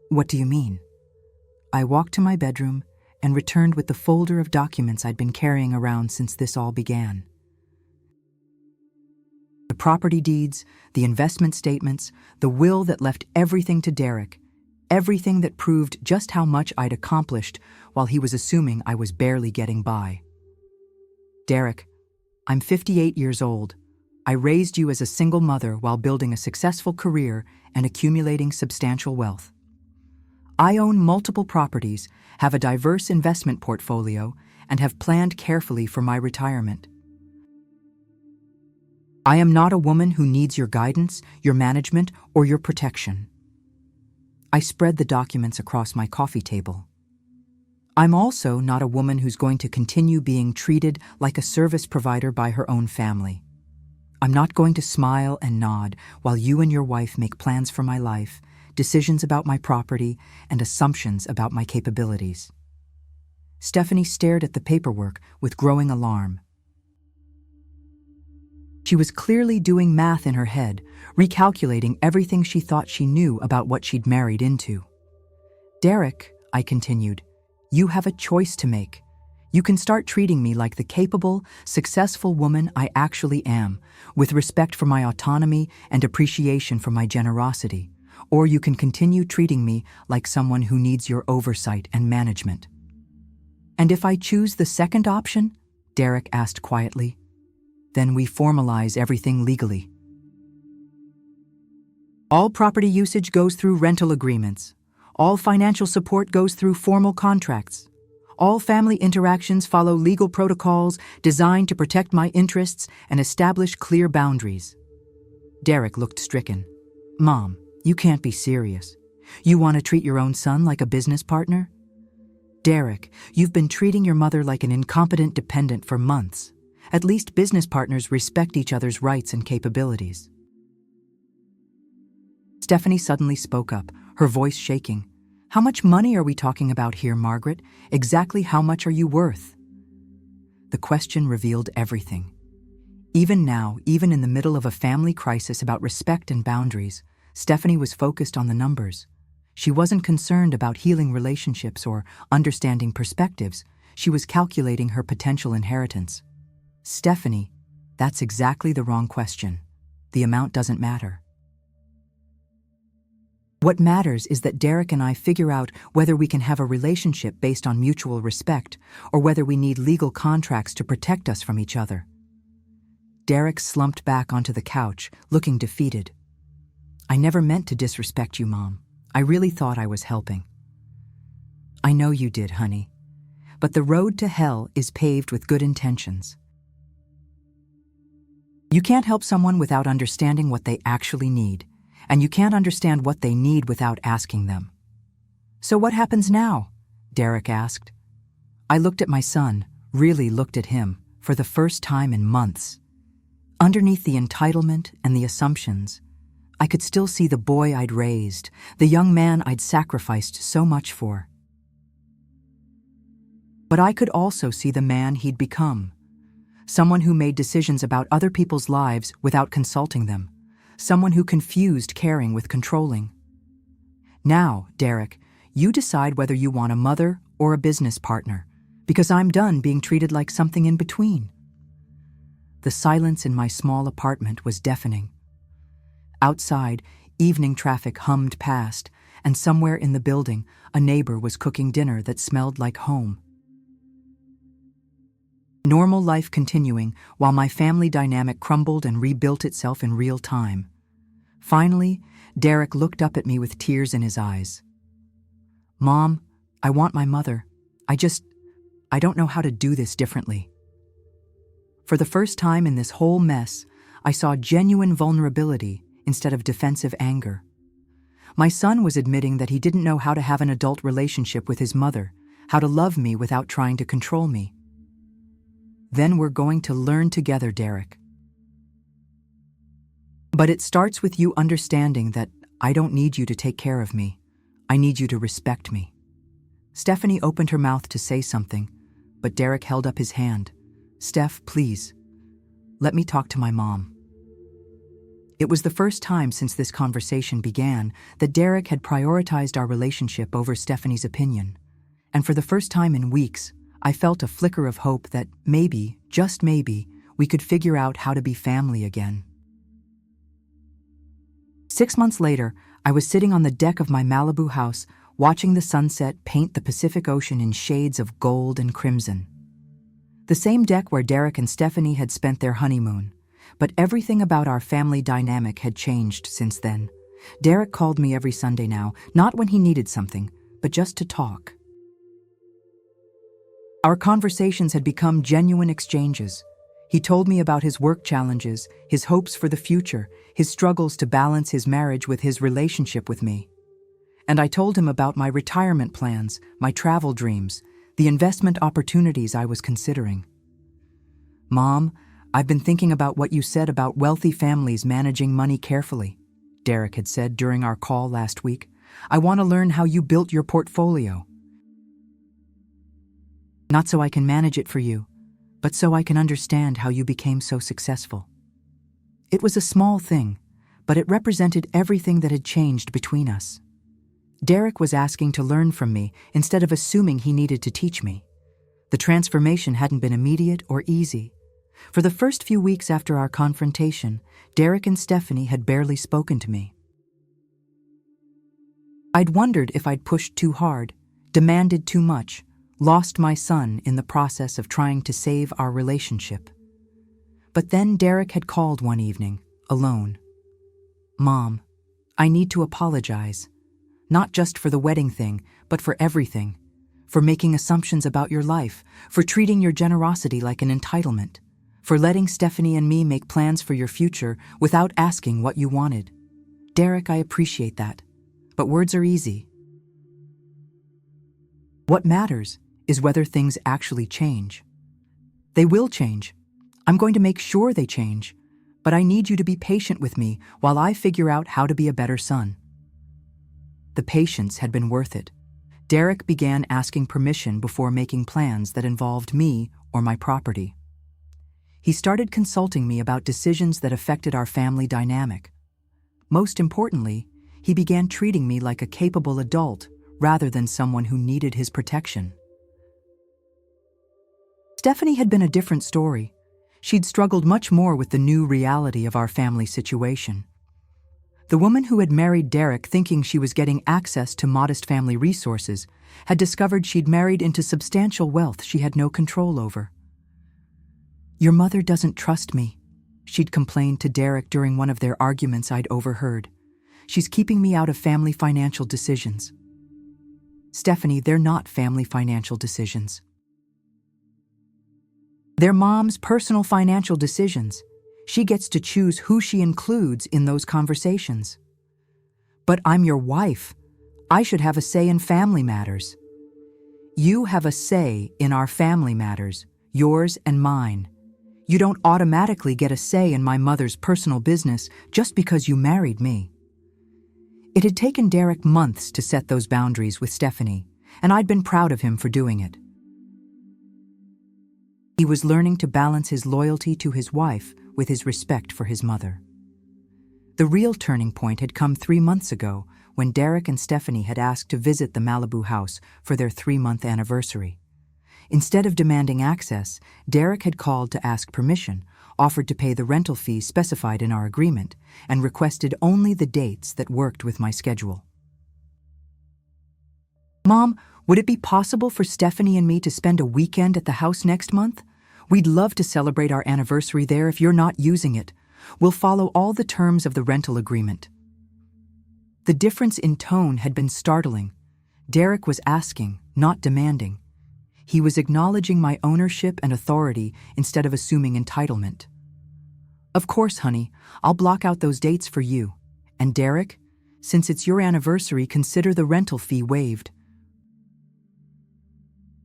[SPEAKER 1] What do you mean? I walked to my bedroom and returned with the folder of documents I'd been carrying around since this all began. The property deeds, the investment statements, the will that left everything to Derek, everything that proved just how much I'd accomplished while he was assuming I was barely getting by. Derek, I'm 58 years old. I raised you as a single mother while building a successful career and accumulating substantial wealth. I own multiple properties, have a diverse investment portfolio, and have planned carefully for my retirement. I am not a woman who needs your guidance, your management, or your protection. I spread the documents across my coffee table. I'm also not a woman who's going to continue being treated like a service provider by her own family. I'm not going to smile and nod while you and your wife make plans for my life, decisions about my property, and assumptions about my capabilities. Stephanie stared at the paperwork with growing alarm. She was clearly doing math in her head, recalculating everything she thought she knew about what she'd married into. Derek, I continued, you have a choice to make. You can start treating me like the capable, successful woman I actually am, with respect for my autonomy and appreciation for my generosity, or you can continue treating me like someone who needs your oversight and management. And if I choose the second option? Derek asked quietly. Then we formalize everything legally. All property usage goes through rental agreements. All financial support goes through formal contracts. All family interactions follow legal protocols designed to protect my interests and establish clear boundaries. Derek looked stricken. Mom, you can't be serious. You want to treat your own son like a business partner? Derek, you've been treating your mother like an incompetent dependent for months. At least business partners respect each other's rights and capabilities. Stephanie suddenly spoke up, her voice shaking. How much money are we talking about here, Margaret? Exactly how much are you worth? The question revealed everything. Even now, even in the middle of a family crisis about respect and boundaries, Stephanie was focused on the numbers. She wasn't concerned about healing relationships or understanding perspectives. She was calculating her potential inheritance. Stephanie, that's exactly the wrong question. The amount doesn't matter. What matters is that Derek and I figure out whether we can have a relationship based on mutual respect or whether we need legal contracts to protect us from each other. Derek slumped back onto the couch, looking defeated. I never meant to disrespect you, Mom. I really thought I was helping. I know you did, honey. But the road to hell is paved with good intentions. You can't help someone without understanding what they actually need. And you can't understand what they need without asking them. So what happens now? Derek asked. I looked at my son, really looked at him, for the first time in months. Underneath the entitlement and the assumptions, I could still see the boy I'd raised, the young man I'd sacrificed so much for. But I could also see the man he'd become. Someone who made decisions about other people's lives without consulting them. Someone who confused caring with controlling. Now, Derek, you decide whether you want a mother or a business partner, because I'm done being treated like something in between. The silence in my small apartment was deafening. Outside, evening traffic hummed past, and somewhere in the building, a neighbor was cooking dinner that smelled like home. Normal life continuing while my family dynamic crumbled and rebuilt itself in real time. Finally, Derek looked up at me with tears in his eyes. "Mom, I want my mother. I don't know how to do this differently." For the first time in this whole mess, I saw genuine vulnerability instead of defensive anger. My son was admitting that he didn't know how to have an adult relationship with his mother, how to love me without trying to control me. "Then we're going to learn together, Derek. But it starts with you understanding that I don't need you to take care of me. I need you to respect me." Stephanie opened her mouth to say something, but Derek held up his hand. "Steph, please, let me talk to my mom." It was the first time since this conversation began that Derek had prioritized our relationship over Stephanie's opinion. And for the first time in weeks, I felt a flicker of hope that maybe, just maybe, we could figure out how to be family again. 6 months later, I was sitting on the deck of my Malibu house, watching the sunset paint the Pacific Ocean in shades of gold and crimson. The same deck where Derek and Stephanie had spent their honeymoon. But everything about our family dynamic had changed since then. Derek called me every Sunday now, not when he needed something, but just to talk. Our conversations had become genuine exchanges. He told me about his work challenges, his hopes for the future, his struggles to balance his marriage with his relationship with me. And I told him about my retirement plans, my travel dreams, the investment opportunities I was considering. "Mom, I've been thinking about what you said about wealthy families managing money carefully," Derek had said during our call last week. "I want to learn how you built your portfolio. Not so I can manage it for you, but so I can understand how you became so successful." It was a small thing, but it represented everything that had changed between us. Derek was asking to learn from me instead of assuming he needed to teach me. The transformation hadn't been immediate or easy. For the first few weeks after our confrontation, Derek and Stephanie had barely spoken to me. I'd wondered if I'd pushed too hard, demanded too much, lost my son in the process of trying to save our relationship. But then Derek had called one evening, alone. "Mom, I need to apologize. Not just for the wedding thing, but for everything. For making assumptions about your life, for treating your generosity like an entitlement. For letting Stephanie and me make plans for your future without asking what you wanted. Derek, I appreciate that. But words are easy. What matters is whether things actually change. They will change. I'm going to make sure they change. But I need you to be patient with me while I figure out how to be a better son." The patience had been worth it. Derek began asking permission before making plans that involved me or my property. He started consulting me about decisions that affected our family dynamic. Most importantly, he began treating me like a capable adult rather than someone who needed his protection. Stephanie had been a different story. She'd struggled much more with the new reality of our family situation. The woman who had married Derek thinking she was getting access to modest family resources had discovered she'd married into substantial wealth she had no control over. "Your mother doesn't trust me," she'd complained to Derek during one of their arguments I'd overheard. "She's keeping me out of family financial decisions." "Stephanie, they're not family financial decisions. They're Mom's personal financial decisions. She gets to choose who she includes in those conversations." "But I'm your wife. I should have a say in family matters." "You have a say in our family matters, yours and mine. You don't automatically get a say in my mother's personal business just because you married me." It had taken Derek months to set those boundaries with Stephanie, and I'd been proud of him for doing it. He was learning to balance his loyalty to his wife with his respect for his mother. The real turning point had come 3 months ago when Derek and Stephanie had asked to visit the Malibu house for their 3-month anniversary. Instead of demanding access, Derek had called to ask permission, offered to pay the rental fee specified in our agreement, and requested only the dates that worked with my schedule. "Mom, would it be possible for Stephanie and me to spend a weekend at the house next month? We'd love to celebrate our anniversary there if you're not using it. We'll follow all the terms of the rental agreement." The difference in tone had been startling. Derek was asking, not demanding. He was acknowledging my ownership and authority instead of assuming entitlement. "Of course, honey, I'll block out those dates for you. And Derek, since it's your anniversary, consider the rental fee waived.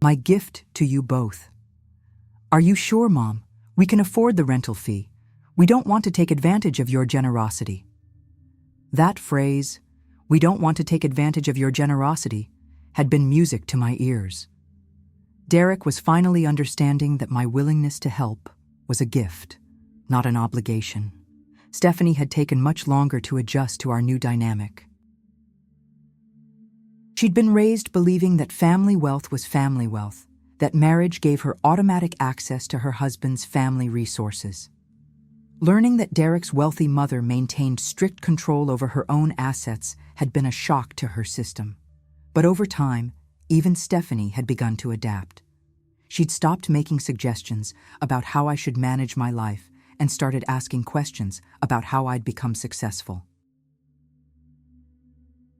[SPEAKER 1] My gift to you both." "Are you sure, Mom? We can afford the rental fee. We don't want to take advantage of your generosity." That phrase, "we don't want to take advantage of your generosity," had been music to my ears. Derek was finally understanding that my willingness to help was a gift, not an obligation. Stephanie had taken much longer to adjust to our new dynamic. She'd been raised believing that family wealth was family wealth, that marriage gave her automatic access to her husband's family resources. Learning that Derek's wealthy mother maintained strict control over her own assets had been a shock to her system. But over time, even Stephanie had begun to adapt. She'd stopped making suggestions about how I should manage my life and started asking questions about how I'd become successful.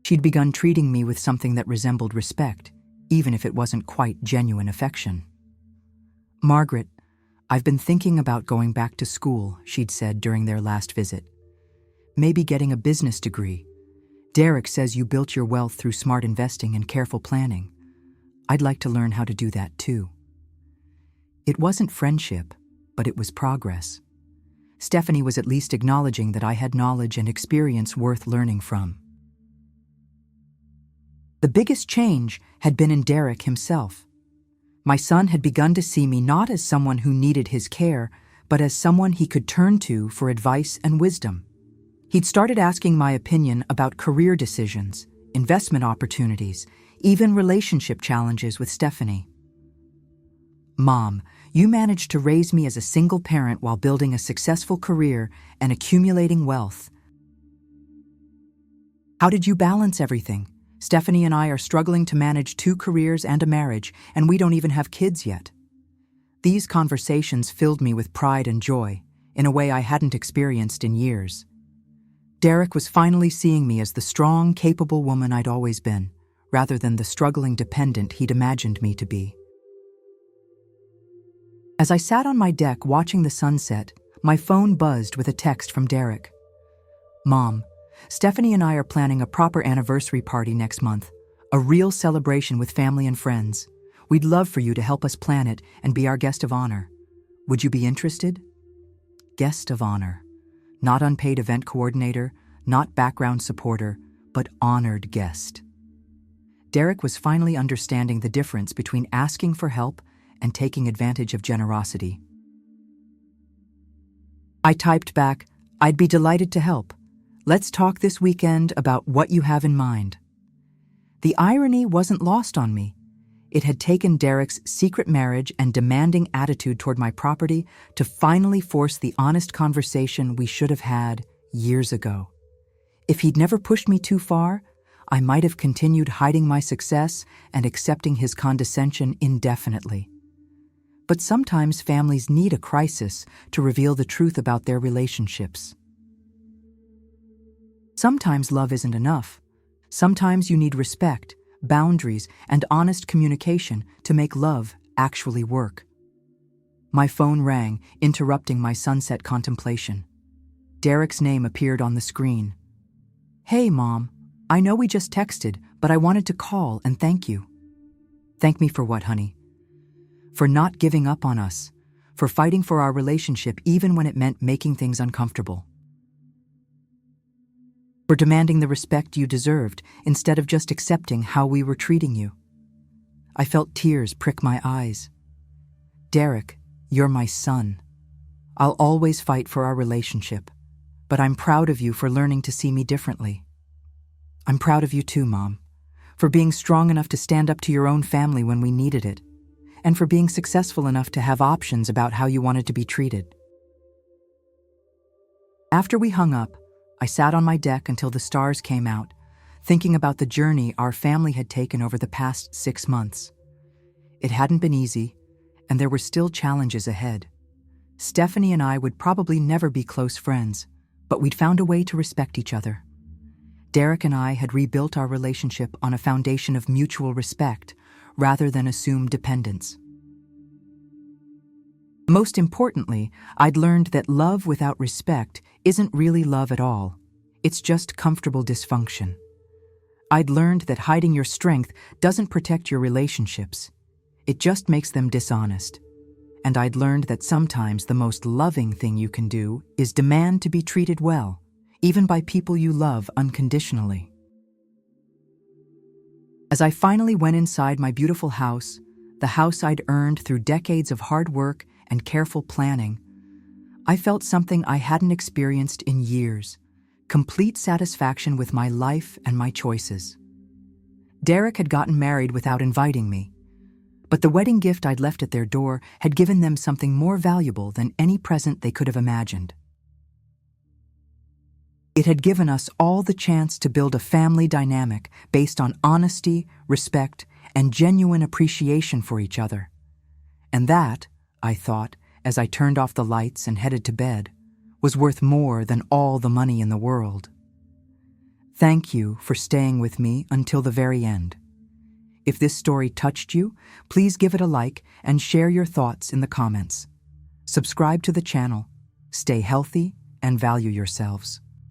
[SPEAKER 1] She'd begun treating me with something that resembled respect, even if it wasn't quite genuine affection. "Margaret, I've been thinking about going back to school," she'd said during their last visit. "Maybe getting a business degree. Derek says you built your wealth through smart investing and careful planning. I'd like to learn how to do that too." It wasn't friendship, but it was progress. Stephanie was at least acknowledging that I had knowledge and experience worth learning from. The biggest change had been in Derek himself. My son had begun to see me not as someone who needed his care, but as someone he could turn to for advice and wisdom. He'd started asking my opinion about career decisions, investment opportunities, even relationship challenges with Stephanie. "Mom, you managed to raise me as a single parent while building a successful career and accumulating wealth. How did you balance everything? Stephanie and I are struggling to manage 2 careers and a marriage, and we don't even have kids yet." These conversations filled me with pride and joy, in a way I hadn't experienced in years. Derek was finally seeing me as the strong, capable woman I'd always been, rather than the struggling dependent he'd imagined me to be. As I sat on my deck watching the sunset, my phone buzzed with a text from Derek. "Mom, Stephanie and I are planning a proper anniversary party next month, a real celebration with family and friends. We'd love for you to help us plan it and be our guest of honor. Would you be interested?" Guest of honor. Not unpaid event coordinator, not background supporter, but honored guest. Derek was finally understanding the difference between asking for help and taking advantage of generosity. I typed back, "I'd be delighted to help. Let's talk this weekend about what you have in mind." The irony wasn't lost on me. It had taken Derek's secret marriage and demanding attitude toward my property to finally force the honest conversation we should have had years ago. If he'd never pushed me too far, I might have continued hiding my success and accepting his condescension indefinitely. But sometimes families need a crisis to reveal the truth about their relationships. Sometimes love isn't enough. Sometimes you need respect, boundaries, and honest communication to make love actually work. My phone rang, interrupting my sunset contemplation. Derek's name appeared on the screen. "Hey, Mom. I know we just texted, but I wanted to call and thank you." "Thank me for what, honey?" "For not giving up on us, for fighting for our relationship even when it meant making things uncomfortable. For demanding the respect you deserved instead of just accepting how we were treating you." I felt tears prick my eyes. "Derek, you're my son. I'll always fight for our relationship, but I'm proud of you for learning to see me differently. I'm proud of you too, Mom, for being strong enough to stand up to your own family when we needed it, and for being successful enough to have options about how you wanted to be treated." After we hung up, I sat on my deck until the stars came out, thinking about the journey our family had taken over the past 6 months. It hadn't been easy, and there were still challenges ahead. Stephanie and I would probably never be close friends, but we'd found a way to respect each other. Derek and I had rebuilt our relationship on a foundation of mutual respect rather than assumed dependence. Most importantly, I'd learned that love without respect isn't really love at all. It's just comfortable dysfunction. I'd learned that hiding your strength doesn't protect your relationships. It just makes them dishonest. And I'd learned that sometimes the most loving thing you can do is demand to be treated well, even by people you love unconditionally. As I finally went inside my beautiful house, the house I'd earned through decades of hard work and careful planning, I felt something I hadn't experienced in years: complete satisfaction with my life and my choices. Derek had gotten married without inviting me, but the wedding gift I'd left at their door had given them something more valuable than any present they could have imagined. It had given us all the chance to build a family dynamic based on honesty, respect, and genuine appreciation for each other. And that, I thought, as I turned off the lights and headed to bed, was worth more than all the money in the world. Thank you for staying with me until the very end. If this story touched you, please give it a like and share your thoughts in the comments. Subscribe to the channel, stay healthy, and value yourselves.